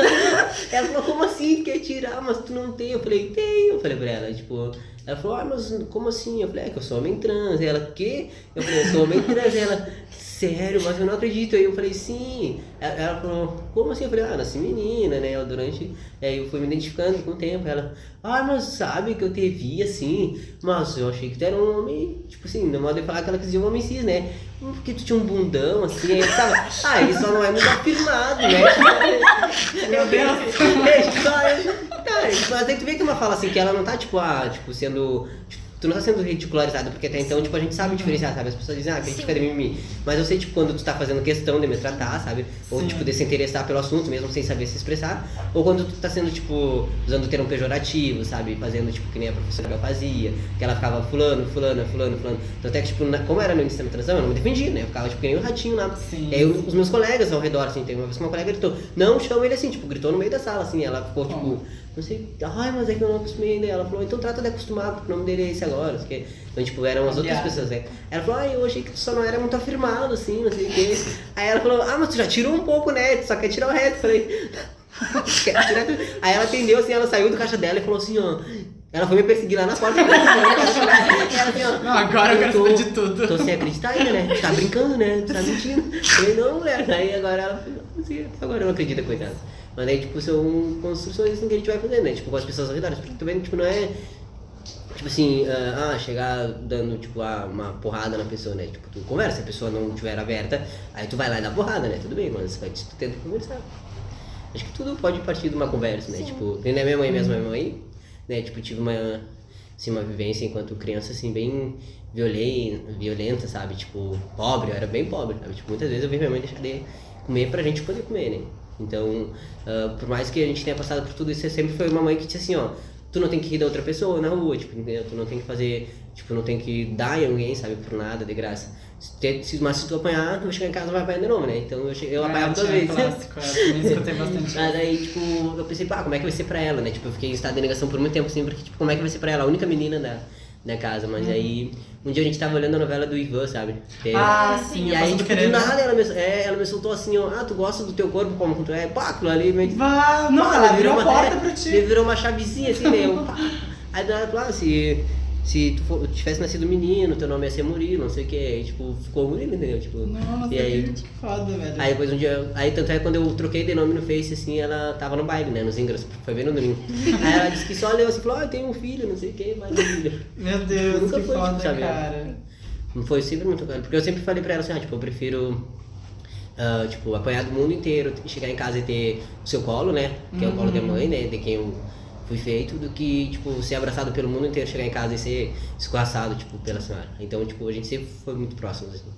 Ela falou, como assim? Quer tirar? Mas tu não tem? Eu falei, tenho. Eu falei pra ela, tipo... Ela falou, mas como assim? Eu falei, que eu sou homem trans. Ela, quê? Eu falei, eu sou homem trans. Ela, sério? Mas eu não acredito. Aí eu falei, sim. Ela falou, como assim? Eu falei, nasci menina, né? Eu fui me identificando com o tempo. Ela, mas sabe que eu te vi assim? Mas eu achei que tu era um homem, tipo assim, no modo de falar que ela quis dizer um homem cis, né? Porque tu tinha um bundão, assim, aí eu tava, ele só não é muito afirmado, né? Meu Deus! Mas aí tu vê que uma fala assim, que ela não tá, tipo, sendo... tu não tá sendo ridicularizado, porque até então, tipo, a gente sabe diferenciar, sabe? As pessoas dizem, que a gente fica de mimimi. Mas eu sei, tipo, quando tu tá fazendo questão de me tratar, sabe? Ou, Sim. tipo, de se interessar pelo assunto, mesmo sem saber se expressar. Ou quando tu tá sendo, tipo, usando o termo pejorativo, sabe? Fazendo, tipo, que nem a professora fazia, que ela ficava fulano. Então, até que, tipo, como era no início da minha transição, eu não me defendia, né? Eu ficava, tipo, que nem um ratinho lá. Sim. E aí os meus colegas ao redor, assim, tem uma vez que uma colega gritou, não chama ele assim, tipo, gritou no meio da sala, assim, ela ficou, tipo, não sei, mas é que eu não acostumei ainda. Ela falou, então trata de acostumar, porque o nome dele é esse agora, porque... Então, tipo, eram as outras pessoas, né? Ela falou, eu achei que tu só não era muito afirmado, assim, não sei o quê. Aí ela falou, mas tu já tirou um pouco, né? Tu só quer tirar o resto. Eu falei, quer tirar tudo. Aí ela atendeu, assim, ela saiu do caixa dela e falou assim, ela foi me perseguir lá na porta. E ela assim, Não, agora eu quero saber de tudo. Tô sem acreditar ainda, né? Tu tá brincando, né? Tu tá mentindo. Eu falei, não, mulher. Aí agora ela falou, assim, agora eu não acredito, coitada. Mas aí, tipo, são construções assim que a gente vai fazendo, né? Tipo, com as pessoas ao redor. Porque também, tipo, não é... Tipo assim, chegar dando, tipo, uma porrada na pessoa, né? Tipo, tu conversa, se a pessoa não estiver aberta, aí tu vai lá e dá porrada, né? Tudo bem, mas tu tenta conversar. Acho que tudo pode partir de uma conversa, né? Sim. Tipo, nem a minha mãe mesmo, a minha mãe, né? Tipo, tive uma vivência enquanto criança, assim, bem violenta, sabe? Tipo, pobre, eu era bem pobre, sabe? Tipo, muitas vezes eu vi minha mãe deixar de comer pra gente poder comer, né? Então, por mais que a gente tenha passado por tudo isso, sempre foi uma mãe que disse assim, tu não tem que rir da outra pessoa na rua, tipo, entendeu? Tu não tem que fazer, tipo, não tem que dar em alguém, sabe, por nada, de graça. Mas se tu apanhar, tu vai chegar em casa e vai apanhar de novo, né? Então eu apanhava duas vezes. Clássico, eu também escutei bastante. Mas aí, tipo, eu pensei, como é que vai ser pra ela, né? Tipo, eu fiquei em estado de negação por muito tempo, assim, porque, tipo, como é que vai ser pra ela? A única menina da casa, mas aí, um dia a gente tava olhando a novela do Ivan, sabe? Sim, e aí, tipo, do nada ela me soltou assim, tu gosta do teu corpo como tu é? Aquilo ali meio... Ela virou a porta pra ti. Me virou uma chavezinha assim, né? Aí ela falou, se tu tivesse nascido menino, teu nome ia ser Murilo, não sei o que, aí, tipo, ficou Murilo, entendeu? Tipo, Nossa, e aí, que foda, velho. Aí depois um dia, tanto é que quando eu troquei de nome no Face, assim, ela tava no baile, né, nos Ingras, foi bem no domingo. Aí ela disse que só leu assim, falou, eu tenho um filho, não sei o que, mais um filho. Meu Deus, Nunca que foi, foda, sabe? cara. Não foi sempre muito claro, porque eu sempre falei pra ela assim, tipo, eu prefiro, apanhar do mundo inteiro, chegar em casa e ter o seu colo, né, que é o colo da mãe, né, de quem eu fui feito, do que, tipo, ser abraçado pelo mundo inteiro, chegar em casa e ser escorraçado, tipo, pela senhora. Então, tipo, a gente sempre foi muito próximos, assim.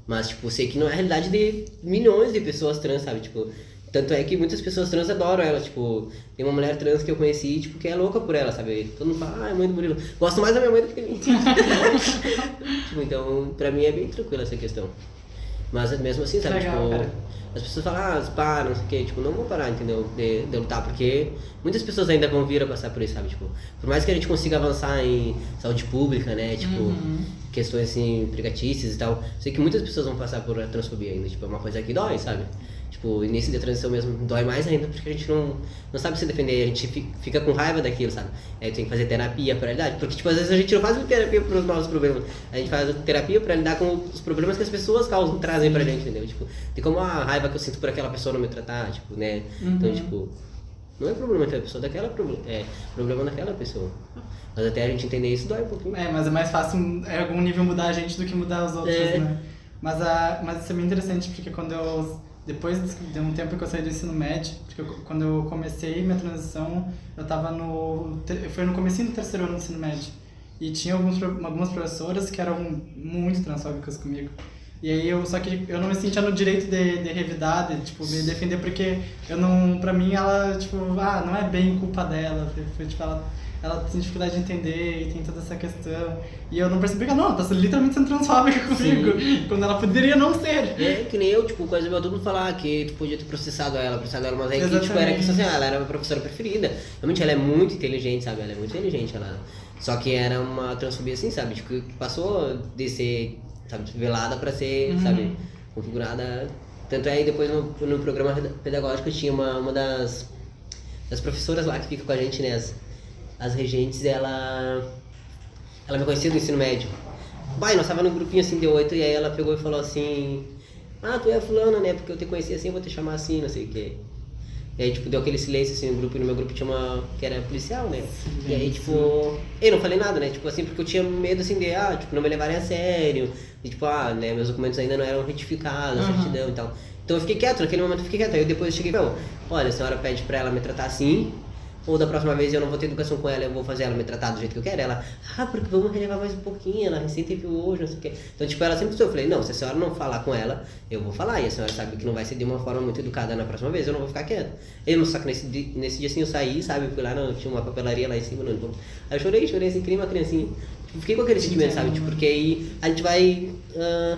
Mas, tipo, sei que não é a realidade de milhões de pessoas trans, sabe? Tipo, tanto é que muitas pessoas trans adoram ela, tipo, tem uma mulher trans que eu conheci, tipo, que é louca por ela, sabe? Todo mundo fala, mãe do Murilo. Gosto mais da minha mãe do que de mim. Tipo, então, pra mim é bem tranquila essa questão. Mas mesmo assim, sabe? Legal, tipo, cara. as pessoas falam, para, não sei o que, tipo, não vou parar, entendeu? De lutar, porque muitas pessoas ainda vão vir a passar por isso, sabe? Tipo, por mais que a gente consiga avançar em saúde pública, né? Tipo, questões assim, empregatícias e tal, sei que muitas pessoas vão passar por a transfobia ainda, tipo, é uma coisa que dói, sabe? Tipo, o início da transição mesmo dói mais ainda porque a gente não sabe se defender, a gente fica com raiva daquilo, sabe? Aí tem que fazer terapia pra realidade, porque tipo, às vezes a gente não faz terapia pros nossos problemas, a gente faz terapia pra lidar com os problemas que as pessoas trazem pra gente, entendeu? Tipo, tem como a raiva que eu sinto por aquela pessoa não me tratar, tipo, né? Então, tipo, não é problema daquela pessoa, é problema daquela pessoa. Mas até a gente entender isso dói um pouquinho. Mas é mais fácil em algum nível mudar a gente do que mudar os outros, né? Mas isso é bem interessante, porque depois de um tempo que eu saí do ensino médio, porque quando eu comecei minha transição, eu tava foi no comecinho do terceiro ano do ensino médio. E tinha algumas professoras que eram muito transfóbicas comigo. E aí só que eu não me sentia no direito de revidar, de tipo, me defender, porque pra mim ela, tipo, não é bem culpa dela, foi tipo, ela tem dificuldade de entender e tem toda essa questão. E eu não percebi que ela tá literalmente sendo transfóbica comigo, quando ela poderia não ser. Que nem eu, tipo, coisa meu, todo mundo falar que tu podia ter processado ela, mas aí que, tipo, era que assim, ela era a minha professora preferida. Realmente ela é muito inteligente, sabe? Ela é muito inteligente, só que era uma transfobia assim, sabe? Tipo, que passou de ser, sabe, velada pra ser, sabe, configurada. Tanto é, depois no programa pedagógico tinha uma das professoras lá que fica com a gente, né? As regentes, ela me conhecia do ensino médio. Nós tava num grupinho assim de 8, e aí ela pegou e falou assim, tu é a fulana, né, porque eu te conheci assim, eu vou te chamar assim, não sei o que. E aí, tipo, deu aquele silêncio assim no grupo, e no meu grupo tinha uma que era policial, né. E aí, tipo, eu não falei nada, né, tipo assim, porque eu tinha medo assim de, tipo, não me levarem a sério. E tipo, né, meus documentos ainda não eram retificados, certidão e tal. Então eu fiquei quieto, naquele momento eu fiquei quieto. Aí depois eu cheguei e falei, olha, a senhora pede pra ela me tratar assim, ou da próxima vez eu não vou ter educação com ela, eu vou fazer ela me tratar do jeito que eu quero. Ela, porque vamos relevar mais um pouquinho, ela recém teve hoje, não sei o quê. Então, tipo, ela sempre eu falei, não, se a senhora não falar com ela, eu vou falar, e a senhora sabe que não vai ser de uma forma muito educada na próxima vez, eu não vou ficar quieta. Só que nesse dia assim eu saí, sabe, fui lá, tinha uma papelaria lá em cima, aí eu chorei assim, que nem uma criancinha. Fiquei com aquele sentimento, sabe? Tipo, porque aí a gente vai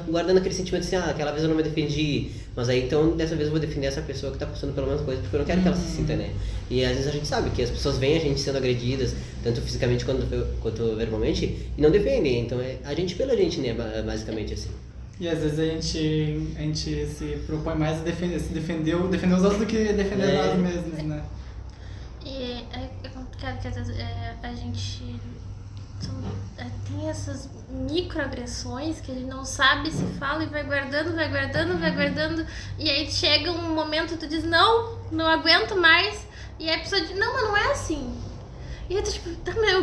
guardando aquele sentimento assim, aquela vez eu não me defendi, mas aí então dessa vez eu vou defender essa pessoa que tá passando pela mesma coisa, porque eu não quero que ela se sinta, né? E às vezes a gente sabe que as pessoas veem a gente sendo agredidas, tanto fisicamente quanto verbalmente, e não defendem. Então é a gente pela gente, né? Basicamente assim. E às vezes a gente se propõe mais a defender os outros do que defender nós mesmos, né? E é complicado que às vezes a gente tem essas microagressões que a gente não sabe se fala e vai guardando, e aí chega um momento tu diz, não aguento mais, e aí a pessoa diz, não, mas não é assim. E aí tu tipo,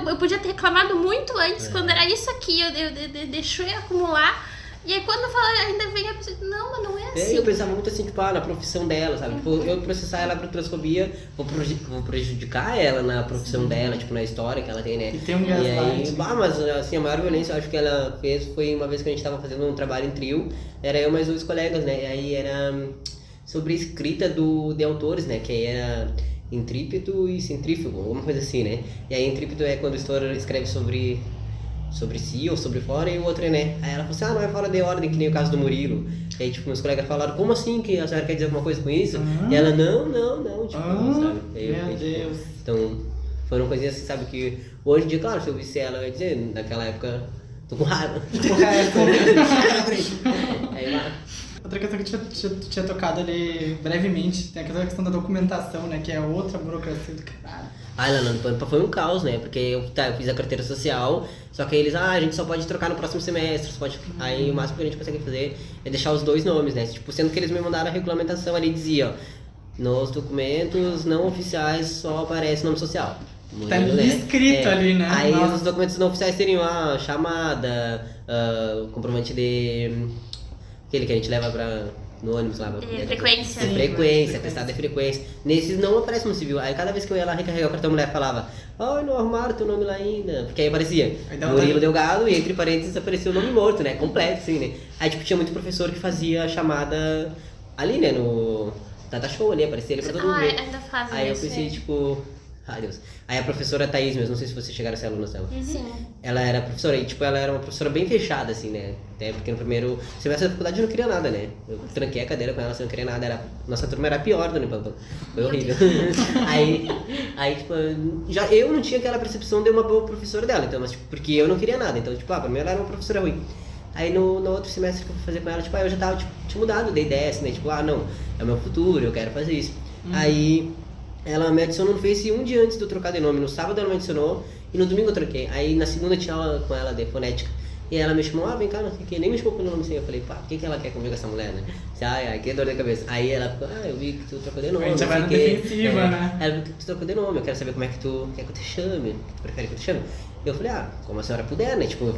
eu podia ter reclamado muito antes, quando era isso aqui, eu deixei acumular. E aí quando fala, ainda vem a pessoa, não, mas não é assim. Eu pensava muito assim, tipo, na profissão dela, sabe? Tipo, eu processar ela por transfobia, vou prejudicar ela na profissão dela, tipo, na história que ela tem, né? E tem um gaslight. Mas assim, a maior violência eu acho que ela fez foi uma vez que a gente tava fazendo um trabalho em trio, era eu mais 2 colegas, né? E aí era sobre escrita de autores, né? Que aí era intrípido e centrífugo, alguma coisa assim, né? E aí intrípido é quando o autor escreve sobre si ou sobre fora, e o outro é, né? Aí ela falou assim, não é fora de ordem, que nem o caso do Murilo. E aí, tipo, meus colegas falaram, como assim, que a senhora quer dizer alguma coisa com isso? E ela, não, tipo, sabe? Aí meu Deus. Então, foram coisinhas assim, sabe, que hoje em dia, claro, se eu visse ela, eu ia dizer, naquela época, tô com raiva. Aí lá... Outra questão que tu tinha tocado ali brevemente, tem aquela questão da documentação, né? Que é outra burocracia do caralho. Lá no Pampa foi um caos, né? Porque eu fiz a carteira social, só que eles, a gente só pode trocar no próximo semestre, aí o máximo que a gente consegue fazer é deixar os 2 nomes, né? Tipo, sendo que eles me mandaram a regulamentação ali, dizia, ó, nos documentos não oficiais só aparece nome social. Tá escrito ali, né? Aí os documentos não oficiais seriam a chamada, comprovante de... aquele que a gente leva no ônibus lá. Frequência, atestado de frequência. Nesses não aparece no civil. Aí cada vez que eu ia lá recarregar o cartão, a mulher falava, não arrumaram teu nome lá ainda. Porque aí aparecia Murilo Delgado e entre parênteses aparecia o nome morto, né? Completo, assim, né? Aí tipo, tinha muito professor que fazia a chamada ali, né? No Data Show ali, aparecia ele pra todo mundo ver. Ainda fazem aí eu isso, pensei, tipo... Ai, Deus. Aí a professora Thaís mesmo, não sei se vocês chegaram a ser alunas dela. Sim. Ela era professora, e tipo, ela era uma professora bem fechada, assim, né? Até porque no primeiro semestre da faculdade eu não queria nada, né? Eu tranquei a cadeira com ela, assim, eu não queria nada. Nossa turma era a pior do Unipampa. Foi horrível. aí, tipo, já eu não tinha aquela percepção de uma boa professora dela, então, mas, tipo, porque eu não queria nada. Então, tipo, pra mim ela era uma professora ruim. Aí no outro semestre que eu fui fazer com ela, tipo, eu já tava, tipo, tinha mudado de ideia, assim, né? Tipo, não, é o meu futuro, eu quero fazer isso. Aí... ela me adicionou no Face um dia antes de eu trocar de nome. No sábado ela me adicionou e no domingo eu troquei. Aí na segunda tinha aula com ela de fonética. E ela me chamou, vem cá, não sei o que. Nem me chamou pelo nome assim. Eu falei, o que ela quer comigo, essa mulher, né? Ai, que dor de cabeça. Aí ela ficou, eu vi que tu trocou de nome. A gente já vai na defensiva, né? Ela viu que tu trocou de nome, eu quero saber como é que tu quer que eu te chame. Que tu prefere que eu te chame? Eu falei, como a senhora puder, né? Tipo,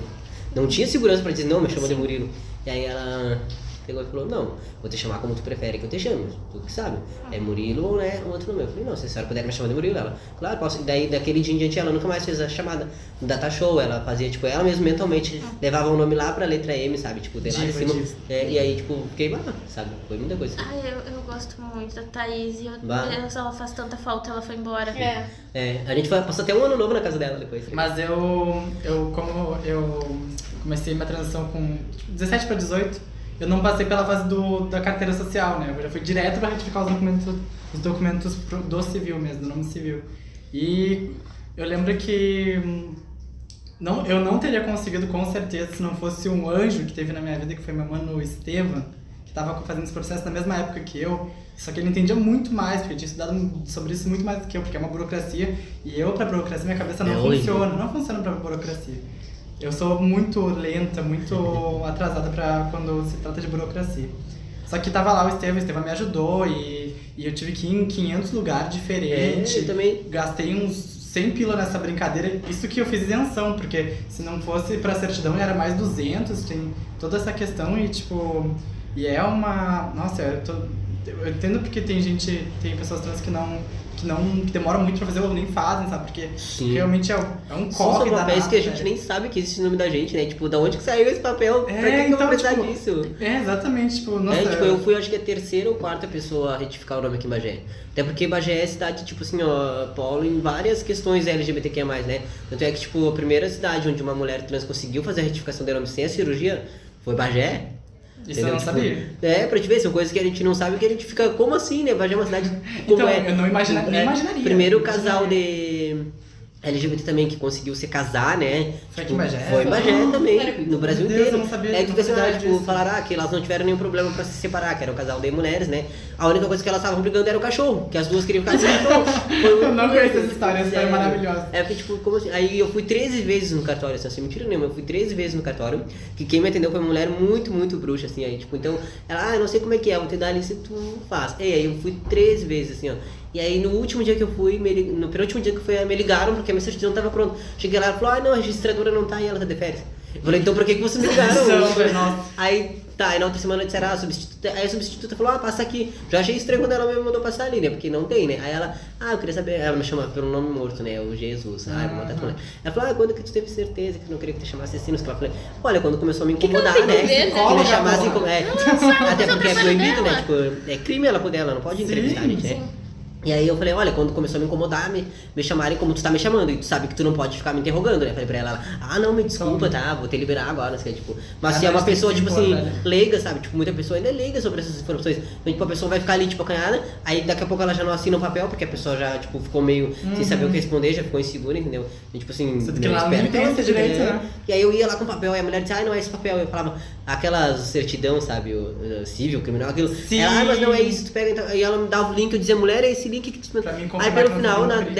não tinha segurança pra dizer, não, me chamou de Murilo. E aí ela... pegou e falou, não, vou te chamar como tu prefere que eu te chame, tu que sabe, é Murilo ou né, outro nome. Eu falei, não, se a senhora puder me chamar de Murilo, ela, claro, posso. E daí, daquele dia em diante, ela nunca mais fez a chamada no Data Show, ela fazia, tipo, ela mesmo mentalmente levava o nome lá pra letra M, sabe, tipo, de lá de cima, e aí, tipo, fiquei, sabe, foi muita coisa. Eu gosto muito da Thaís, e ela faz tanta falta, ela foi embora. A gente passou até um ano novo na casa dela depois. Mas como eu comecei minha transição com 17 pra 18, eu não passei pela fase da carteira social, né? Eu já fui direto para retificar os documentos do civil mesmo, do nome civil. E eu lembro que eu não teria conseguido com certeza se não fosse um anjo que teve na minha vida, que foi meu mano Estevam, que estava fazendo esse processo na mesma época que eu. Só que ele entendia muito mais, porque eu tinha estudado sobre isso muito mais do que eu, porque é uma burocracia. E eu, pra burocracia, minha cabeça não funciona pra burocracia. Eu sou muito lenta, muito atrasada pra quando se trata de burocracia. Só que tava lá o Estevam me ajudou e eu tive que ir em 500 lugares diferentes. Eu também. Gastei uns 100 pila nessa brincadeira, isso que eu fiz isenção, porque se não fosse pra certidão era mais 200, tem toda essa questão e tipo... E é uma... Nossa, eu entendo porque tem pessoas trans que demoram muito pra fazer ou nem fazem, sabe? Porque Sim. realmente é um corre São papéis danado, que a gente né? nem sabe que existe o nome da gente, né? Tipo, da onde que saiu esse papel? Pra que eu então, vou precisar tipo, disso? Exatamente, tipo, nossa... Tipo, eu fui, acho que a terceira ou quarta pessoa a retificar o nome aqui em Bagé. Até porque Bagé é cidade, tipo assim, ó, polo em várias questões LGBTQIA+, né? Tanto é que, tipo, a primeira cidade onde uma mulher trans conseguiu fazer a retificação de nome sem a cirurgia foi Bagé. Isso eu não sabia. Pra te ver, são coisas que a gente não sabe que a gente fica, como assim, né? Bagé é uma cidade como Então, é. eu não imaginaria. Primeiro casal de LGBT também que conseguiu se casar, né? Foi aqui em Bagé? Foi em Bagé também, no Brasil Meu Deus, inteiro. eu não sabia, É que não tipo, sabia tipo, disso. falaram que elas não tiveram nenhum problema pra se separar, que era um casal de mulheres, né? A única coisa que elas estavam brigando era o cachorro, que as duas queriam ficar com o cachorro. Eu não conheço essa história, essa história é maravilhosa. É porque, tipo, como assim? Aí eu fui 13 vezes no cartório, assim, sem mentira nenhuma, eu fui 13 vezes no cartório, que quem me atendeu foi uma mulher muito, muito bruxa, assim, aí, tipo, então, ela, eu não sei como é que é, vou te dar ali se tu faz. E aí eu fui 13 vezes, assim, ó. E aí no último dia que eu fui, no penúltimo dia que eu fui, me ligaram porque a minha certidão tava pronta. Cheguei lá e falou, não, a registradora não tá e ela tá de férias. Eu falei, então por que vocês me ligaram? Nossa. Aí, tá, aí na outra semana disseram, a substituta. Aí a substituta falou, passa aqui. Já achei estranho quando ela me mandou passar ali, né? Porque não tem, né? Aí ela, eu queria saber. Ela me chama pelo nome morto, né? O Jesus. Vou matar com ela. Ela falou, quando que tu teve certeza que não queria que te chamasse assim? Eu falei, olha, quando começou a me incomodar, tem que né? ver, né? Que me chamassem como. Até Não, porque é não, proibido, né? dela. Tipo, é crime ela poder, ela não pode entrevistar a gente, né? Sim. E aí eu falei, olha, quando começou a me incomodar, me chamarem como tu tá me chamando, e tu sabe que tu não pode ficar me interrogando, né? Falei pra ela, não, me desculpa, tá, vou te liberar agora, não sei, tipo... Mas se é uma pessoa, tipo assim, leiga, sabe? Tipo, muita pessoa ainda é leiga sobre essas informações. Então, tipo, a pessoa vai ficar ali, tipo, acanhada, aí daqui a pouco ela já não assina o papel, porque a pessoa já, tipo, ficou meio sem saber o que responder, já ficou insegura, entendeu? E, tipo assim, Sendo que lá nem tem esse direito, né? E aí eu ia lá com o papel, e a mulher disse, não é esse papel. Eu falava, aquelas certidão, sabe, o civil, criminal, aquilo. Sim. Ela, mas não é isso, tu pega, então... E ela me dava o link, eu dizia, mulher, é esse link que tu... Pra mim, Aí pelo confirmar que final, eu na não cumpri.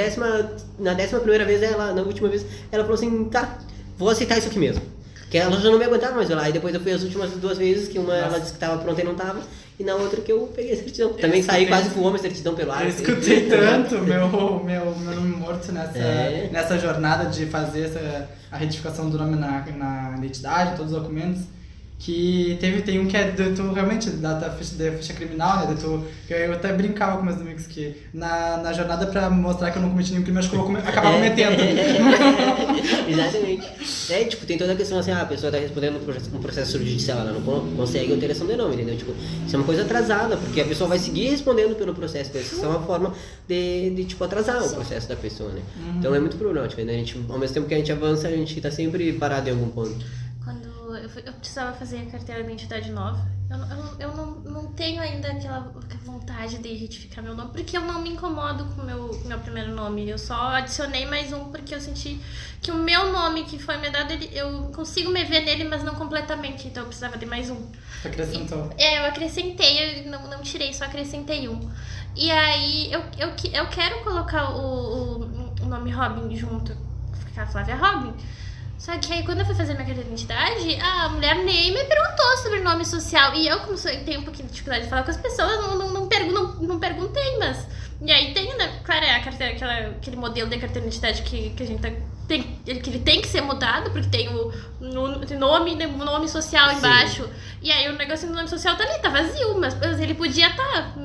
décima primeira vez, na última vez, ela falou assim, tá, vou aceitar isso aqui mesmo. Que ela já não me aguentava mais lá. Aí depois eu fui as últimas 2 vezes, que uma ela disse que tava pronta e não tava, e na outra que eu peguei a certidão. Também saí quase voando a certidão pelo ar. Eu escutei tanto meu nome morto nessa jornada de fazer a retificação do nome na identidade, todos os documentos, que tem um que é de tu realmente, da ficha criminal, né? Eu até brincava com meus amigos que na jornada pra mostrar que eu não cometi nenhum crime, acho que eu vou acabar cometendo. Exatamente. Tipo, tem toda a questão assim, a pessoa tá respondendo um processo judicial, ela não consegue alteração de nome, entendeu? Tipo, isso é uma coisa atrasada, porque a pessoa vai seguir respondendo pelo processo desse. Isso é uma forma de tipo, atrasar o processo da pessoa, né? Então é muito problemático, né? A gente, ao mesmo tempo que a gente avança, a gente tá sempre parado em algum ponto. Quando eu precisava fazer a carteira de identidade nova, eu não tenho ainda aquela vontade de retificar meu nome, porque eu não me incomodo com o meu primeiro nome. Eu só adicionei mais um porque eu senti que o meu nome que foi me dado, eu consigo me ver nele, mas não completamente, então eu precisava de mais um. Tu acrescentou. Eu acrescentei, eu não tirei, só acrescentei um. E aí eu quero colocar o nome Robin junto, ficar Flávia Robin. Só que aí quando eu fui fazer minha carteira de identidade, a mulher nem me perguntou sobre nome social. E eu, como tenho um pouquinho de dificuldade de falar com as pessoas, não perguntei, mas... E aí tem, né? Claro, é a carteira, aquele modelo de carteira de identidade que a gente tem, que ele tem que ser mudado, porque tem o nome social embaixo. Sim. E aí o negocinho do nome social tá ali, tá vazio, mas ele podia estar.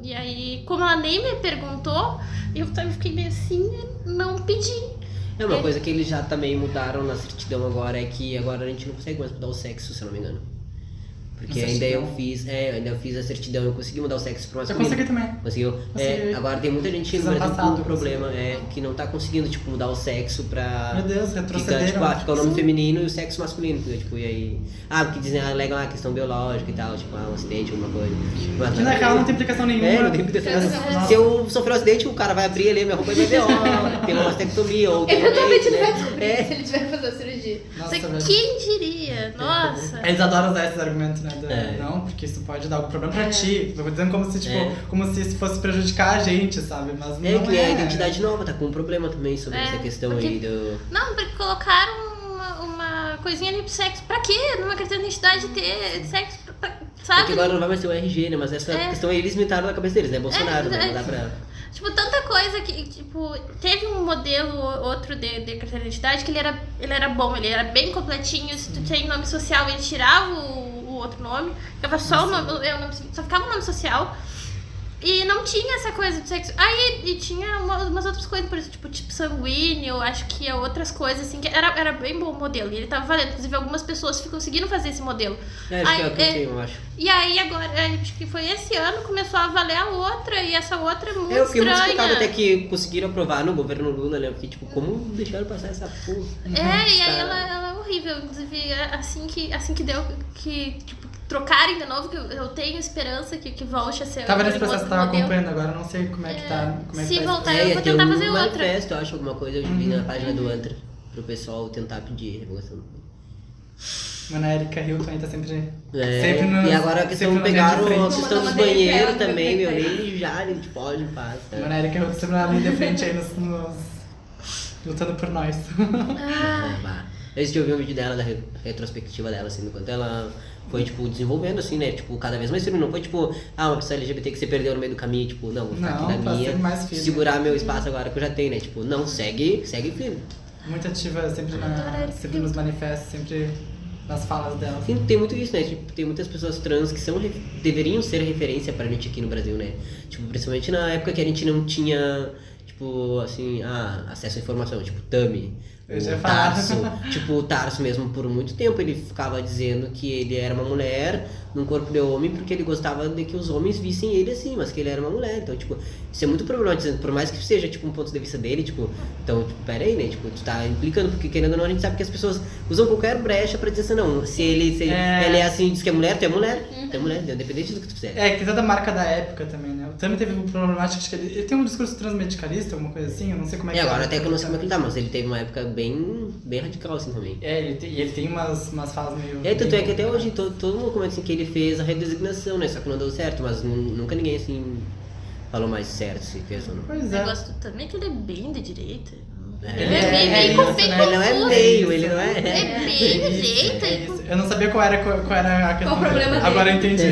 E aí, como ela nem me perguntou, eu fiquei meio assim, não pedi. É uma coisa que eles já também mudaram na certidão agora, é que agora a gente não consegue mais mudar o sexo, se eu não me engano. Porque ainda eu fiz a certidão, eu consegui mudar o sexo pro masculino. Eu consegui também. Conseguiu. Agora tem muita gente no Brasil com um problema, que não tá conseguindo, tipo, mudar o sexo pra... Meu Deus, retrocederam. Fica o nome feminino e o sexo masculino, tipo, e aí... porque dizem, alegam a questão biológica e tal, tipo, um acidente, alguma coisa. Que na real não tem implicação nenhuma. Não tem implicação. Se eu sofrer um acidente, o cara vai abrir ali a minha roupa e vai ver, tem uma mastectomia, ou tem Eventualmente um ele vai leite, descobrir né? se ele tiver que fazer a cirurgia. Nossa, quem diria? Nossa! Eles adoram usar esses argumentos, né? Não, porque isso pode dar algum problema pra ti. Tô dizendo como se, tipo, como se isso fosse prejudicar a gente, sabe? Mas não que a identidade nova tá com um problema também sobre essa questão aí do... Não, porque colocaram uma coisinha ali pro sexo. Pra quê? Numa carteira de identidade ter sexo, sabe? Porque agora não vai mais ter o RG, né? Mas essa questão aí eles inventaram na cabeça deles, né? Bolsonaro, né? Não dá pra... Tipo, tanta coisa que, tipo, teve um modelo, outro de carteira de identidade que ele era bom, ele era bem completinho. Se tu tem nome social, ele tirava o outro nome, ficava só o nome, só ficava o nome social. E não tinha essa coisa do sexo. Aí e tinha umas outras coisas, por exemplo, tipo sanguíneo, acho que outras coisas, assim, que era bem bom o modelo. E ele tava valendo. Inclusive, algumas pessoas conseguiram fazer esse modelo. Acho que é o que eu tenho, eu acho. E aí, agora, acho que foi esse ano, começou a valer a outra, e essa outra é muito Eu fiquei muito estranha. chocado até que conseguiram aprovar no governo Lula, né? Eu fiquei tipo, como deixaram passar essa porra? E aí ela é horrível. Inclusive, assim que deu, que, tipo, trocarem de novo, que eu tenho esperança que volte a ser Tava nesse outro processo que tava modelo. acompanhando agora, não sei como é que tá. Como é que Se tá voltar, esse- eu ia vou ter tentar um fazer outra. manifesto, eu acho, alguma coisa, eu vi na página do Antra, pro pessoal tentar pedir revogação. Mano, a Erika Hilton aí tá sempre. É, Sempre nos- e agora que sempre estão na linha de pegaram frente. a questão Mandou dos uma matéria pra banheiros ela, também, meu, pra nem mijar, gente pode, passa. Mano, a Erika Hilton sempre na linha de frente aí lutando por nós. Eu assisti um vídeo dela, da retrospectiva dela, assim, enquanto ela foi, tipo, desenvolvendo, assim, né, tipo, cada vez mais firme. Não foi, tipo, uma pessoa LGBT que você perdeu no meio do caminho, tipo, não, vou ficar Não, aqui na tá minha, sendo mais firme. segurar meu espaço agora que eu já tenho, né, tipo, não, segue firme. Muito ativa sempre nos manifestos, sempre nas falas dela. Sim, tem muito isso, né? Tipo, tem muitas pessoas trans que deveriam ser referência pra gente aqui no Brasil, né? Tipo, principalmente na época que a gente não tinha, tipo, assim, acesso à informação, tipo, Tami, Eu já o falava. Tarso. Tipo, o Tarso mesmo, por muito tempo, ele ficava dizendo que ele era uma mulher num corpo de homem porque ele gostava de que os homens vissem ele assim, mas que ele era uma mulher. Então, tipo, isso é muito problematizante, por mais que seja, tipo, um ponto de vista dele, tipo, então, tipo, pera aí, né, tipo, tu tá implicando, porque querendo ou não, a gente sabe que as pessoas usam qualquer brecha pra dizer assim, não, se ele é assim, diz que é mulher, tu é mulher, tu é mulher, independente do que tu fizer. É, que toda marca da época também, né? O Tami teve uma problemática, acho que ele tem um discurso transmedicalista, alguma coisa assim, eu não sei como é que Agora até que eu não sei como é que ele tá, mas ele teve uma época bem radical, assim, também. É, ele tem umas falas meio... É, tanto bem é que até complicadas. hoje todo mundo comenta assim que ele fez a redesignação, né? Só que não deu certo, mas nunca ninguém assim falou mais certo se fez ou não. Pois O é. negócio também é que ele é bem de direita. Ele é bem isso, bem né? Ele não é confuso. meio, ele não é. É bem de direita. É isso. Eu não sabia qual era a questão. o problema dele? Agora eu entendi.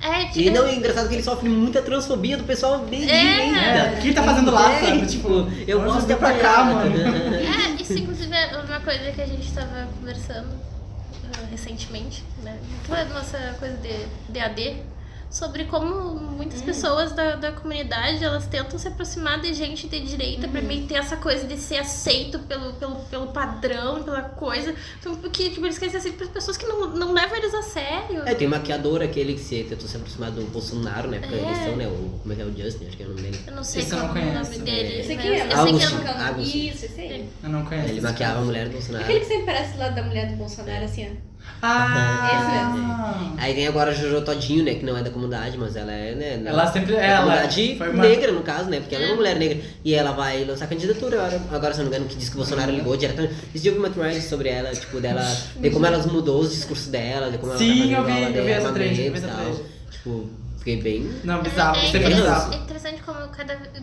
É, E não, é engraçado que ele sofre muita transfobia do pessoal de direita. É, o que ele tá fazendo lá, sabe? Tipo, Tipo, eu onde gosto de veio pra cá, apanhar. mano. isso inclusive é uma coisa que a gente tava conversando recentemente, né? Toda a nossa coisa de AD, sobre como muitas pessoas da comunidade, elas tentam se aproximar de gente de direita pra meio ter essa coisa de ser aceito pelo padrão, pela coisa. Então, porque tipo, eles querem ser aceitos pelas pessoas que não levam eles a sério. É, tem um maquiador aquele que tentou se aproximar do Bolsonaro, né? Porque eleição, né? Como é que é o Justin, acho que é o nome dele. Eu não sei Esse eu qual não é o nome conheço. dele. Eu sei mas quem é. eu sei que é Augusto. um Augusto. Isso, esse aí. Eu não conheço. Ele maquiava a mulher do Bolsonaro. Aquele que sempre parece do lado da mulher do Bolsonaro, assim, ó. Ah! Aí tem agora a Jojo Todinho, né? Que não é da comunidade, mas ela é, né? Ela sempre... da Ela comunidade foi uma... negra, no caso, né? Porque ela é uma mulher negra. E ela vai lançar candidatura agora, se não me engano, que diz que o Bolsonaro ligou diretamente. Esse dia eu vi uma thread sobre ela, tipo, dela, de como ela mudou os discursos dela, de como ela Sim, tá eu vi fazendo aula essa de thread, eu vi armamentos essa e tal. thread. Tipo, fiquei bem... Não, bizarro. Você foi interessante. bizarro. É interessante como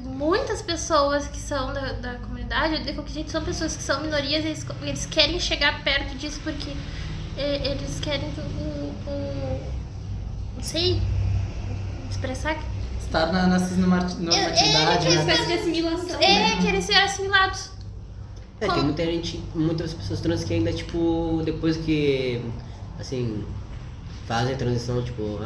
muitas pessoas que são da comunidade, de qualquer jeito, são pessoas que são minorias, eles querem chegar perto disso porque eles querem não sei, expressar que Estar na cisnormatividade, Uma né? espécie de assimilação. né? querem ser assimilados. Tem muita gente, muitas pessoas trans que ainda, tipo, depois que, assim, fazem a transição, tipo,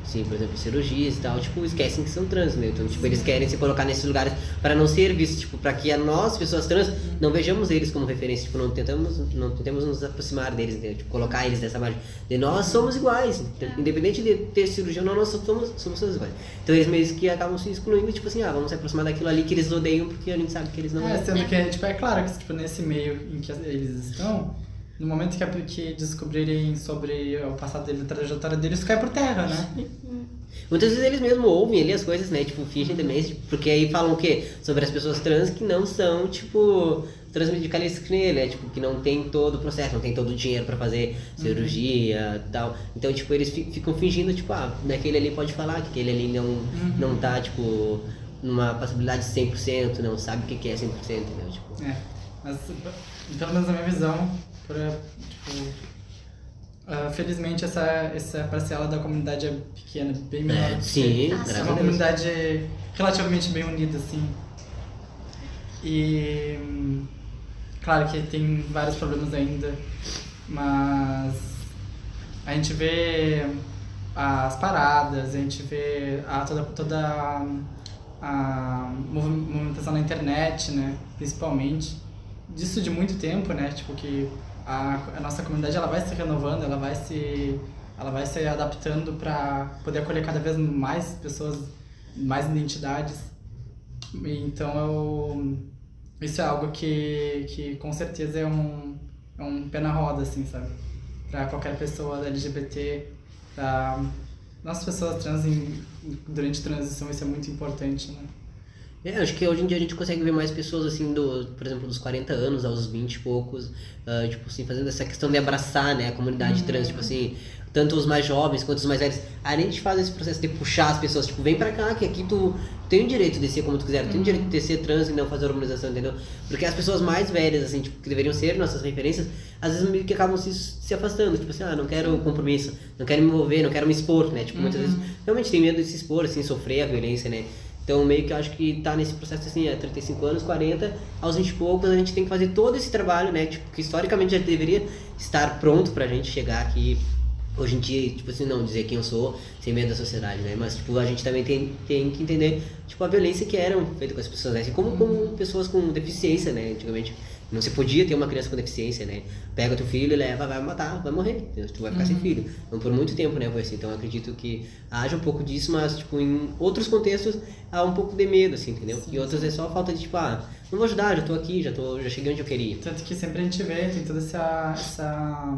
assim, por exemplo, cirurgias e tal, tipo, esquecem que são trans, né? Então, tipo, eles querem se colocar nesses lugares para não ser vistos, tipo, para que nós, pessoas trans, não vejamos eles como referência, tipo, não tentemos nos aproximar deles, né? Tipo, colocar eles nessa margem. De nós somos iguais, independente de ter cirurgia ou não, nós somos todos iguais. Então eles meio que acabam se excluindo, tipo assim, vamos se aproximar daquilo ali que eles odeiam, porque a gente sabe que eles não Sendo que, tipo, é claro que, tipo, nesse meio em que eles estão, no momento que descobrirem sobre o passado dele, a trajetória deles, isso cai por terra, né? Muitas vezes eles mesmos ouvem ali as coisas, né? Tipo, fingem demência, porque aí falam o quê? Sobre as pessoas trans que não são, tipo, transmedicalistas que nem ele, né? Tipo, que não tem todo o processo, não tem todo o dinheiro pra fazer cirurgia e tal. Então, tipo, eles ficam fingindo, tipo, naquele ali pode falar, que aquele ali não tá, tipo, numa possibilidade de 100%, não sabe o que é 100%, entendeu? Tipo... Mas, pelo menos na minha visão, felizmente essa parcela da comunidade é pequena, bem menor. Sim, É graças a uma Deus. comunidade relativamente bem unida, assim. E claro que tem vários problemas ainda, mas a gente vê as paradas, a gente vê toda a movimentação na internet, né, principalmente. Disso de muito tempo, né, tipo que a nossa comunidade ela vai se renovando, ela vai se adaptando para poder acolher cada vez mais pessoas, mais identidades. Então isso é algo que com certeza é um pé na roda, assim, sabe? Para qualquer pessoa LGBT, para nossas pessoas trans durante a transição, isso é muito importante, né? Acho que hoje em dia a gente consegue ver mais pessoas, assim, por exemplo, dos 40 anos aos 20 e poucos, tipo assim, fazendo essa questão de abraçar, né, a comunidade trans, tipo assim, tanto os mais jovens quanto os mais velhos. A gente faz esse processo de puxar as pessoas, tipo, vem pra cá, que aqui tu tem o direito de ser como tu quiser, tu tem o direito de ser trans e não fazer hormonização, entendeu? Porque as pessoas mais velhas, assim, tipo, que deveriam ser nossas referências, às vezes meio que acabam se afastando, tipo assim, não quero compromisso, não quero me envolver, não quero me expor, né, tipo, muitas vezes realmente tem medo de se expor, assim, sofrer a violência, né. Então, meio que eu acho que tá nesse processo assim, 35 anos, 40, aos 20 e poucos, a gente tem que fazer todo esse trabalho, né? Tipo, que historicamente já deveria estar pronto pra gente chegar aqui, hoje em dia, tipo assim, não dizer quem eu sou, sem medo da sociedade, né? Mas, tipo, a gente também tem que entender, tipo, a violência que era feita com as pessoas, né? Assim, como pessoas com deficiência, né? Antigamente, não se podia ter uma criança com deficiência, né? Pega teu filho, leva, vai matar, vai morrer, entendeu? Tu vai ficar sem filho. Então, por muito tempo, né, foi assim. Então, eu acredito que haja um pouco disso, mas, tipo, em outros contextos, há um pouco de medo, assim, entendeu? E outros é só falta de, tipo, não vou ajudar, já tô aqui, já cheguei onde eu queria. Tanto que sempre a gente vê, tem toda essa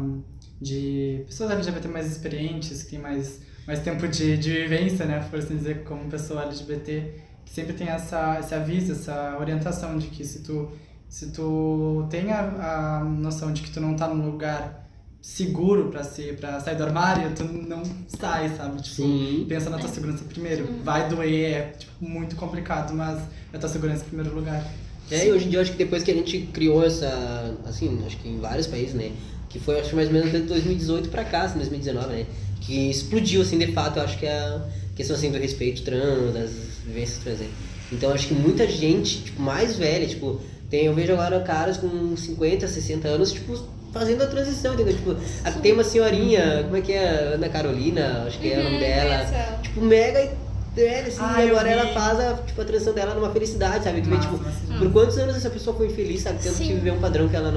de pessoas LGBT mais experientes, que tem mais tempo de vivência, né, por assim dizer, como pessoa LGBT, que sempre tem esse aviso, essa orientação de que se tu tem a noção de que tu não tá num lugar seguro pra sair do armário, tu não sai, sabe? Tipo, Sim. pensa na tua segurança primeiro. Vai doer, é tipo, muito complicado, mas é a tua segurança em primeiro lugar. E hoje em dia eu acho que depois que a gente criou essa, assim, acho que em vários países, né, que foi acho que mais ou menos desde 2018 pra cá, assim, 2019, né, que explodiu, assim, de fato, eu acho que a questão, assim, do respeito trans, das vivências trans, né. Então acho que muita gente, tipo, mais velha, tipo, eu vejo agora caras com 50, 60 anos, tipo, fazendo a transição, entendeu? Tipo, tem uma senhorinha, como é que é? Ana Carolina, acho que é o nome dela, tipo, mega velha, assim, e agora ela faz a transição dela numa felicidade, sabe? Tu vê, tipo, por quantos anos essa pessoa foi infeliz, sabe? Tendo que viver um padrão que ela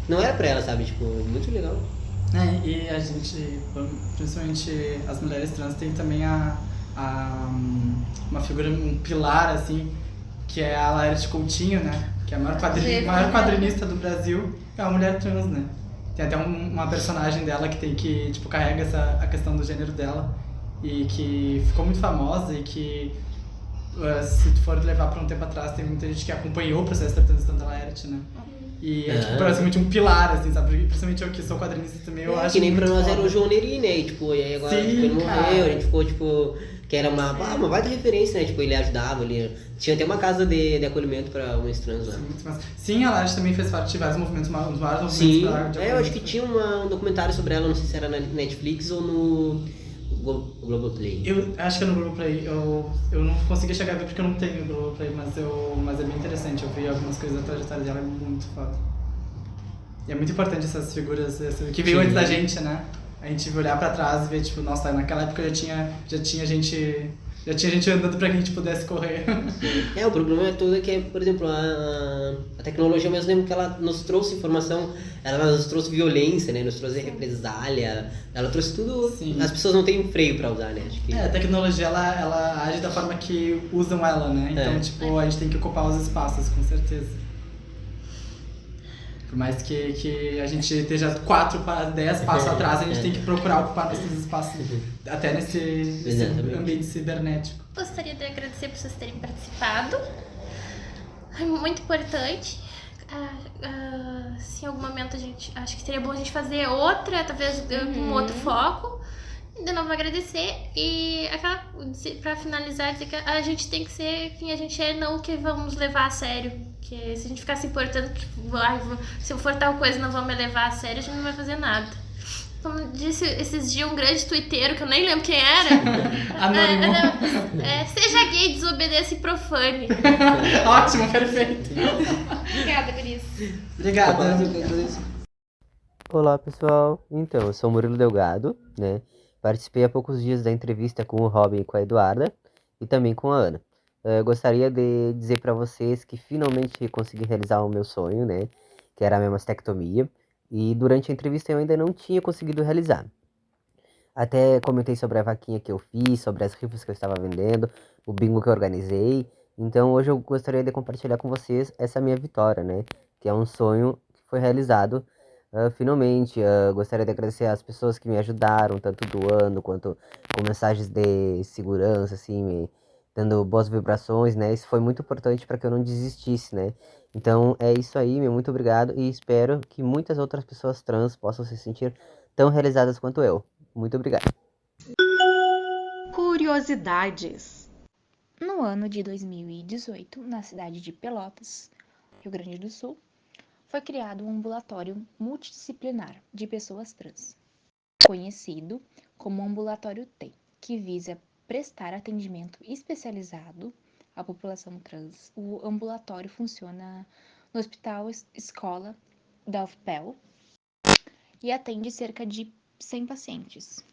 não era pra ela, sabe? Tipo, muito legal. E a gente, principalmente as mulheres trans, tem também uma figura, um pilar, assim, que é a Laerte Coutinho, né? Que é a maior quadrinista do Brasil, é uma mulher trans, né? Tem até uma personagem dela que tipo, carrega a questão do gênero dela e que ficou muito famosa e que, se tu for levar pra um tempo atrás, tem muita gente que acompanhou o processo da transição da Laerte, né? E é tipo, praticamente um pilar, assim, sabe? Principalmente eu que sou quadrinista também, eu acho que nem muito pra nós foda. era o João Neri, né? E, tipo, e aí agora Sim, tipo, ele morreu, cara. a gente ficou, tipo, que era uma baita referência, né? Tipo, ele ajudava, tinha até uma casa de acolhimento pra homens trans lá. Sim, a Laerte também fez parte de vários movimentos, vários movimentos Sim, de eu acho que tinha um documentário sobre ela, não sei se era na Netflix ou no Globoplay. Eu acho que é no Globoplay, eu não consegui chegar a ver porque eu não tenho Globoplay, mas é bem interessante, eu vi algumas coisas da trajetória dela, é muito foda. E é muito importante essas figuras que veio antes da gente, né? A gente olhar pra trás e ver, tipo, nossa, naquela época já tinha gente andando pra que a gente pudesse correr. O problema todo é que, por exemplo, a tecnologia, ao mesmo tempo que ela nos trouxe informação, ela nos trouxe violência, né? Nos trouxe represália, ela trouxe tudo. Sim. As pessoas não têm freio pra usar, né? Acho que... A tecnologia, ela age da forma que usam ela, né? Então, tipo, a gente tem que ocupar os espaços, com certeza. Por mais que a gente esteja 4 para 10 passos atrás, a gente tem que procurar ocupar esses espaços, até nesse ambiente cibernético. Gostaria de agradecer por vocês terem participado. É muito importante. Se em algum momento acho que seria bom a gente fazer outra, talvez com um outro foco. De novo agradecer e pra finalizar, dizer que a gente tem que ser quem a gente é, não que vamos levar a sério. Que se a gente ficar se importando, se eu for tal coisa não vão me levar a sério, a gente não vai fazer nada. Como disse esses dias um grande twitteiro, que eu nem lembro quem era. Anônimo. Seja gay, desobedeça e profane. Ótimo, perfeito. Obrigada, Cris. Obrigada. Olá, pessoal. Então, eu sou o Murilo Delgado, né? Participei há poucos dias da entrevista com o Robin e com a Eduarda e também com a Ana. Gostaria de dizer para vocês que finalmente consegui realizar o meu sonho, né? Que era a minha mastectomia. E durante a entrevista eu ainda não tinha conseguido realizar. Até comentei sobre a vaquinha que eu fiz, sobre as rifas que eu estava vendendo, o bingo que eu organizei. Então hoje eu gostaria de compartilhar com vocês essa minha vitória, né? Que é um sonho que foi realizado finalmente. Gostaria de agradecer às pessoas que me ajudaram, tanto doando quanto com mensagens de segurança, assim, me dando boas vibrações, né? Isso foi muito importante para que eu não desistisse, né? Então é isso aí, meu muito obrigado e espero que muitas outras pessoas trans possam se sentir tão realizadas quanto eu. Muito obrigado. Curiosidades. No ano de 2018, na cidade de Pelotas, Rio Grande do Sul, foi criado um ambulatório multidisciplinar de pessoas trans, conhecido como Ambulatório T, que visa prestar atendimento especializado à população trans. O ambulatório funciona no Hospital Escola da UFPEL e atende cerca de 100 pacientes.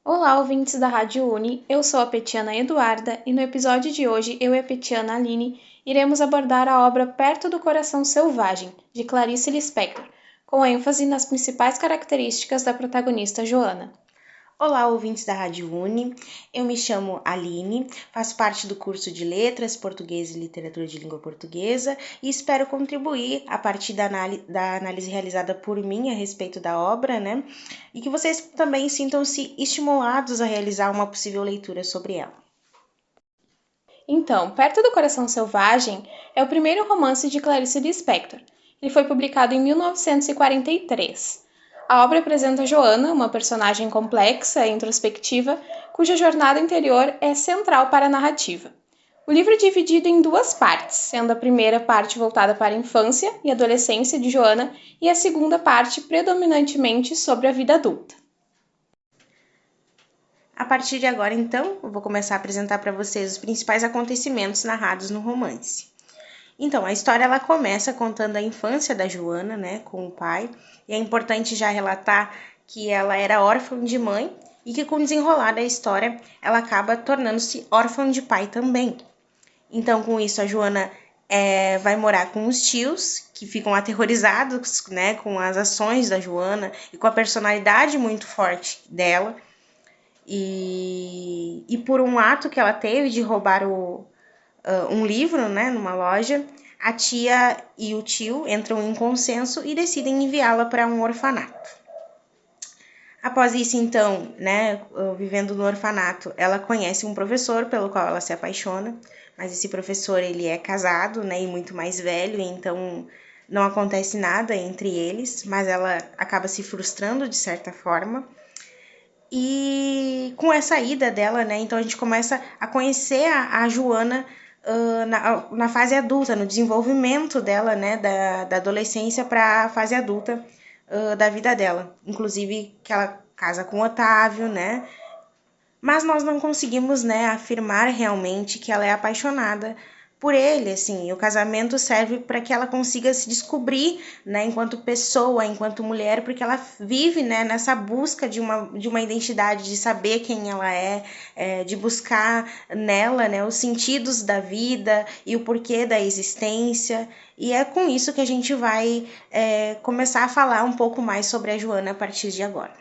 Olá, ouvintes da Rádio Uni, eu sou a Petiana Eduarda e no episódio de hoje eu e a Petiana Aline iremos abordar a obra Perto do Coração Selvagem, de Clarice Lispector, com ênfase nas principais características da protagonista Joana. Olá, ouvintes da Rádio Uni, eu me chamo Aline, faço parte do curso de Letras, Português e Literatura de Língua Portuguesa e espero contribuir a partir da análise realizada por mim a respeito da obra, né? E que vocês também sintam-se estimulados a realizar uma possível leitura sobre ela. Então, Perto do Coração Selvagem é o primeiro romance de Clarice Lispector. Ele foi publicado em 1943. A obra apresenta Joana, uma personagem complexa e introspectiva, cuja jornada interior é central para a narrativa. O livro é dividido em duas partes, sendo a primeira parte voltada para a infância e adolescência de Joana e a segunda parte predominantemente sobre a vida adulta. A partir de agora, então, eu vou começar a apresentar para vocês os principais acontecimentos narrados no romance. Então, a história ela começa contando a infância da Joana, né, com o pai, e é importante já relatar que ela era órfã de mãe e que com o desenrolar da história ela acaba tornando-se órfã de pai também. Então, com isso, a Joana vai morar com os tios, que ficam aterrorizados, né, com as ações da Joana e com a personalidade muito forte dela. E por um ato que ela teve de roubar um livro, né, numa loja, a tia e o tio entram em consenso e decidem enviá-la para um orfanato. Após isso, então, né, vivendo no orfanato, ela conhece um professor pelo qual ela se apaixona, mas esse professor ele é casado, né, e muito mais velho, então não acontece nada entre eles, mas ela acaba se frustrando de certa forma. E com essa ida dela, né, então a gente começa a conhecer a Joana na fase adulta, no desenvolvimento dela, né, da adolescência para a fase adulta da vida dela. Inclusive que ela casa com o Otávio, né, mas nós não conseguimos, né, afirmar realmente que ela é apaixonada por ele, assim. O casamento serve para que ela consiga se descobrir, né, enquanto pessoa, enquanto mulher, porque ela vive, né, nessa busca de uma identidade, de saber quem ela é, de buscar nela, né, os sentidos da vida e o porquê da existência. E é com isso que a gente vai começar a falar um pouco mais sobre a Joana a partir de agora.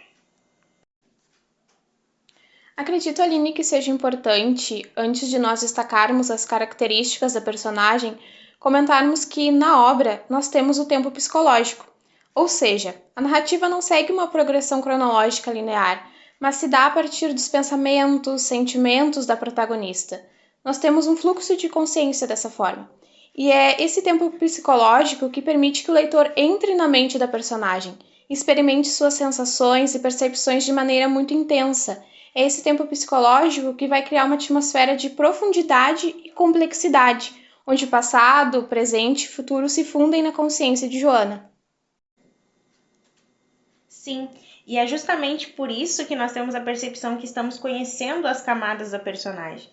Acredito, Aline, que seja importante, antes de nós destacarmos as características da personagem, comentarmos que, na obra, nós temos o tempo psicológico. Ou seja, a narrativa não segue uma progressão cronológica linear, mas se dá a partir dos pensamentos, sentimentos da protagonista. Nós temos um fluxo de consciência dessa forma. E é esse tempo psicológico que permite que o leitor entre na mente da personagem, experimente suas sensações e percepções de maneira muito intensa. É esse tempo psicológico que vai criar uma atmosfera de profundidade e complexidade, onde o passado, o presente e o futuro se fundem na consciência de Joana. Sim, e é justamente por isso que nós temos a percepção que estamos conhecendo as camadas da personagem.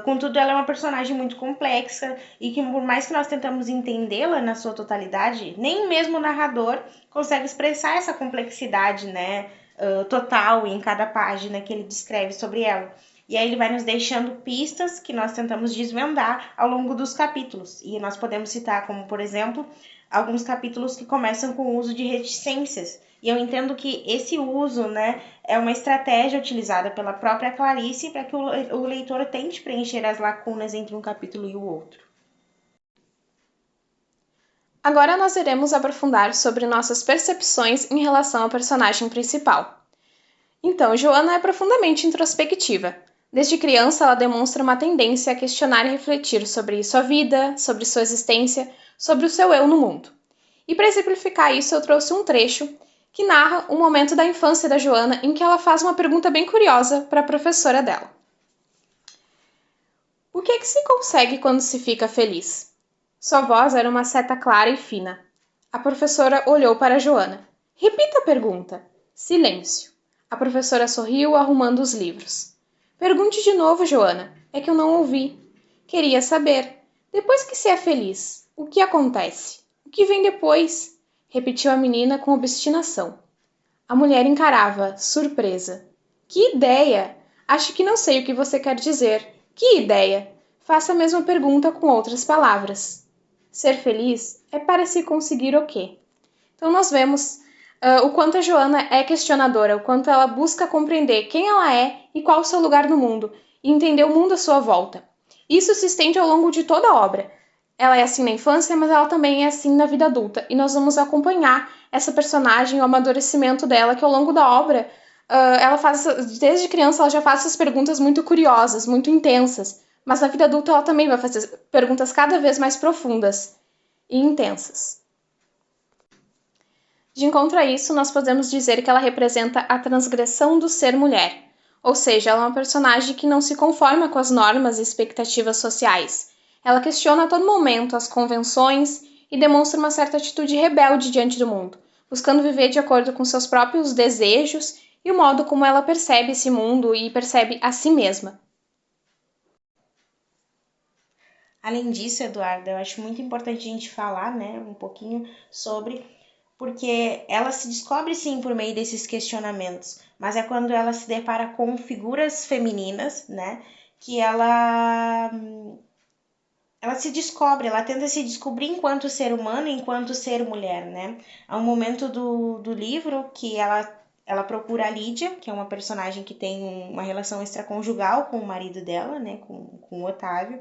Contudo, ela é uma personagem muito complexa e que, por mais que nós tentamos entendê-la na sua totalidade, nem mesmo o narrador consegue expressar essa complexidade, né, total em cada página que ele descreve sobre ela. E aí ele vai nos deixando pistas que nós tentamos desvendar ao longo dos capítulos. E nós podemos citar como, por exemplo, alguns capítulos que começam com o uso de reticências. E eu entendo que esse uso, né, é uma estratégia utilizada pela própria Clarice para que o leitor tente preencher as lacunas entre um capítulo e o outro. Agora nós iremos aprofundar sobre nossas percepções em relação ao personagem principal. Então, Joana é profundamente introspectiva. Desde criança, ela demonstra uma tendência a questionar e refletir sobre sua vida, sobre sua existência, sobre o seu eu no mundo. E para exemplificar isso, eu trouxe um trecho que narra um momento da infância da Joana em que ela faz uma pergunta bem curiosa para a professora dela. O que se consegue quando se fica feliz? Sua voz era uma seta clara e fina. A professora olhou para Joana. Repita a pergunta. Silêncio. A professora sorriu, arrumando os livros. Pergunte de novo, Joana. É que eu não ouvi. Queria saber. Depois que se é feliz, o que acontece? O que vem depois? Repetiu a menina com obstinação. A mulher encarava, surpresa. Que ideia! Acho que não sei o que você quer dizer. Que ideia? Faça a mesma pergunta com outras palavras. Ser feliz é para se conseguir o quê? Então nós vemos o quanto a Joana é questionadora, o quanto ela busca compreender quem ela é e qual o seu lugar no mundo, e entender o mundo à sua volta. Isso se estende ao longo de toda a obra. Ela é assim na infância, mas ela também é assim na vida adulta, e nós vamos acompanhar essa personagem, o amadurecimento dela, que ao longo da obra, ela faz, desde criança, ela já faz essas perguntas muito curiosas, muito intensas, mas na vida adulta ela também vai fazer perguntas cada vez mais profundas e intensas. De encontro a isso, nós podemos dizer que ela representa a transgressão do ser mulher, ou seja, ela é uma personagem que não se conforma com as normas e expectativas sociais. Ela questiona a todo momento as convenções e demonstra uma certa atitude rebelde diante do mundo, buscando viver de acordo com seus próprios desejos e o modo como ela percebe esse mundo e percebe a si mesma. Além disso, Eduarda, eu acho muito importante a gente falar, né, um pouquinho sobre, porque ela se descobre sim por meio desses questionamentos, mas é quando ela se depara com figuras femininas, né, que ela se descobre, ela tenta se descobrir enquanto ser humano, enquanto ser mulher, né. Há um momento do livro que ela procura a Lídia, que é uma personagem que tem uma relação extraconjugal com o marido dela, né, com o Otávio.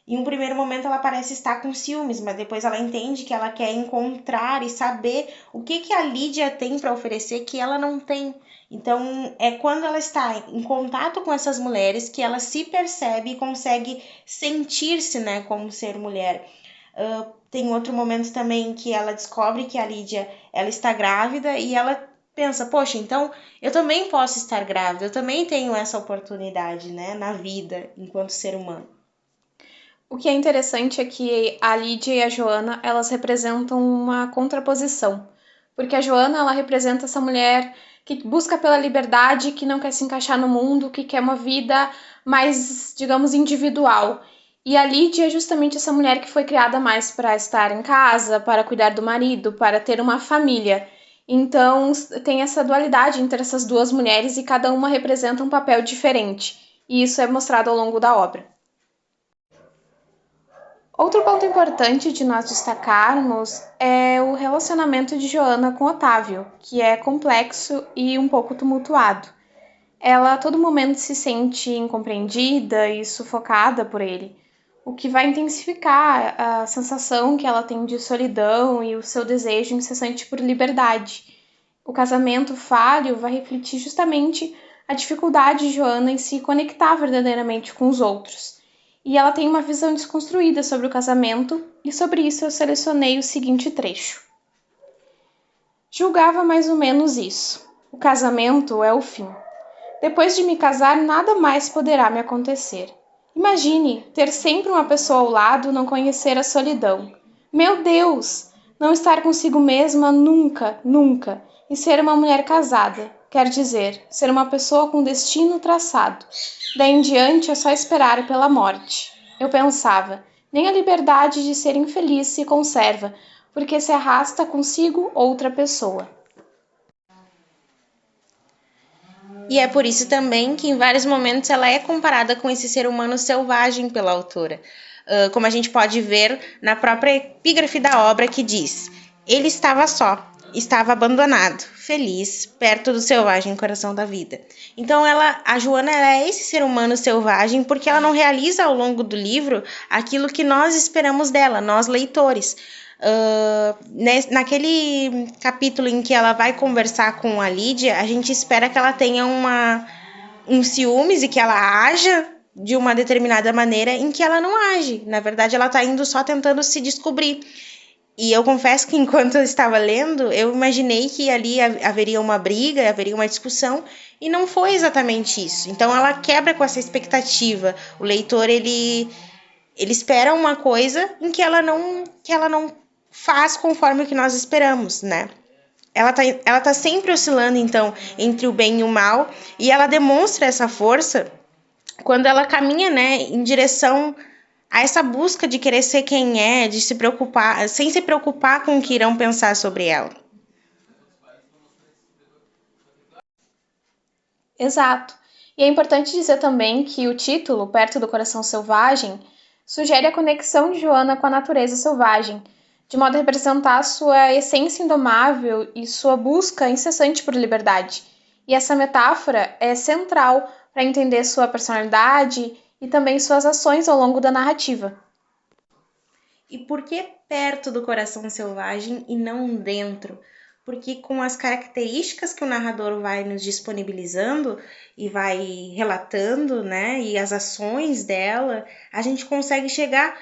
Em um primeiro momento ela parece estar com ciúmes, mas depois ela entende que ela quer encontrar e saber o que a Lídia tem para oferecer que ela não tem. Então é quando ela está em contato com essas mulheres que ela se percebe e consegue sentir-se, né, como ser mulher. Tem outro momento também que ela descobre que a Lídia ela está grávida e ela pensa, poxa, então eu também posso estar grávida, eu também tenho essa oportunidade, né, na vida enquanto ser humano. O que é interessante é que a Lídia e a Joana, elas representam uma contraposição, porque a Joana, ela representa essa mulher que busca pela liberdade, que não quer se encaixar no mundo, que quer uma vida mais, digamos, individual. E a Lídia é justamente essa mulher que foi criada mais para estar em casa, para cuidar do marido, para ter uma família. Então, tem essa dualidade entre essas duas mulheres e cada uma representa um papel diferente. E isso é mostrado ao longo da obra. Outro ponto importante de nós destacarmos é o relacionamento de Joana com Otávio, que é complexo e um pouco tumultuado. Ela a todo momento se sente incompreendida e sufocada por ele, o que vai intensificar a sensação que ela tem de solidão e o seu desejo incessante por liberdade. O casamento falho vai refletir justamente a dificuldade de Joana em se conectar verdadeiramente com os outros. E ela tem uma visão desconstruída sobre o casamento, e sobre isso eu selecionei o seguinte trecho. Julgava mais ou menos isso. O casamento é o fim. Depois de me casar, nada mais poderá me acontecer. Imagine ter sempre uma pessoa ao lado, não conhecer a solidão. Meu Deus! Não estar consigo mesma nunca, nunca. E ser uma mulher casada, quer dizer, ser uma pessoa com destino traçado. Daí em diante é só esperar pela morte. Eu pensava, nem a liberdade de ser infeliz se conserva, porque se arrasta consigo outra pessoa. E é por isso também que em vários momentos ela é comparada com esse ser humano selvagem pela autora. Como a gente pode ver na própria epígrafe da obra que diz: ele estava só, estava abandonado, feliz, perto do selvagem coração da vida. Então a Joana ela é esse ser humano selvagem porque ela não realiza ao longo do livro aquilo que nós esperamos dela, nós leitores. Naquele capítulo em que ela vai conversar com a Lídia, a gente espera que ela tenha um ciúmes e que ela haja de uma determinada maneira em que ela não age. Na verdade, ela está indo só tentando se descobrir. E eu confesso que enquanto eu estava lendo, eu imaginei que ali haveria uma briga, haveria uma discussão, e não foi exatamente isso. Então ela quebra com essa expectativa. O leitor, ele espera uma coisa em que ela não faz conforme o que nós esperamos, né? Ela tá sempre oscilando, então, entre o bem e o mal, e ela demonstra essa força quando ela caminha, né, em direção a essa busca de querer ser quem é, de se preocupar, sem se preocupar com o que irão pensar sobre ela. Exato. E é importante dizer também que o título, Perto do Coração Selvagem, sugere a conexão de Joana com a natureza selvagem, de modo a representar sua essência indomável e sua busca incessante por liberdade. E essa metáfora é central para entender sua personalidade e também suas ações ao longo da narrativa. E por que perto do coração selvagem e não dentro? Porque com as características que o narrador vai nos disponibilizando e vai relatando, né, e as ações dela, a gente consegue chegar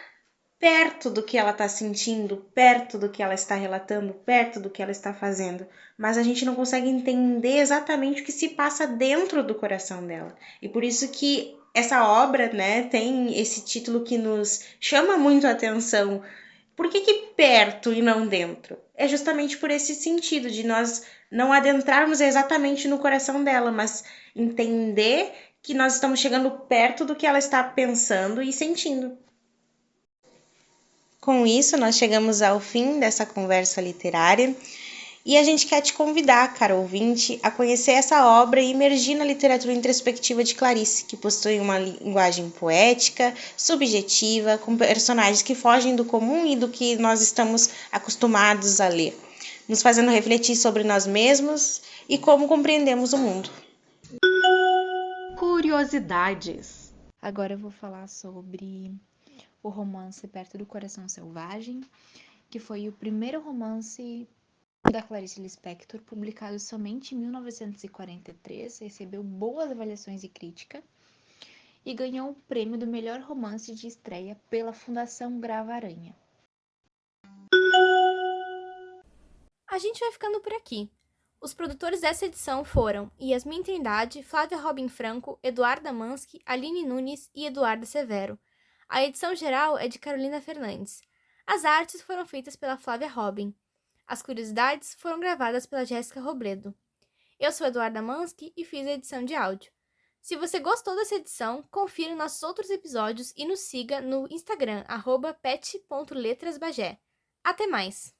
perto do que ela está sentindo, perto do que ela está relatando, perto do que ela está fazendo. Mas a gente não consegue entender exatamente o que se passa dentro do coração dela. E por isso que essa obra, né, tem esse título que nos chama muito a atenção. Por que perto e não dentro? É justamente por esse sentido de nós não adentrarmos exatamente no coração dela, mas entender que nós estamos chegando perto do que ela está pensando e sentindo. Com isso, nós chegamos ao fim dessa conversa literária e a gente quer te convidar, caro ouvinte, a conhecer essa obra e imergir na literatura introspectiva de Clarice, que possui uma linguagem poética, subjetiva, com personagens que fogem do comum e do que nós estamos acostumados a ler, nos fazendo refletir sobre nós mesmos e como compreendemos o mundo. Curiosidades. Agora eu vou falar sobre o romance Perto do Coração Selvagem, que foi o primeiro romance da Clarice Lispector, publicado somente em 1943, recebeu boas avaliações e crítica e ganhou o prêmio do melhor romance de estreia pela Fundação Grava Aranha. A gente vai ficando por aqui. Os produtores dessa edição foram Yasmin Trindade, Flávia Robin Franco, Eduarda Mansky, Aline Nunes e Eduarda Severo. A edição geral é de Carolina Fernandes. As artes foram feitas pela Flávia Robin. As curiosidades foram gravadas pela Jéssica Robledo. Eu sou Eduarda Mansky e fiz a edição de áudio. Se você gostou dessa edição, confira nossos outros episódios e nos siga no Instagram, @pet.letrasbagé. Até mais!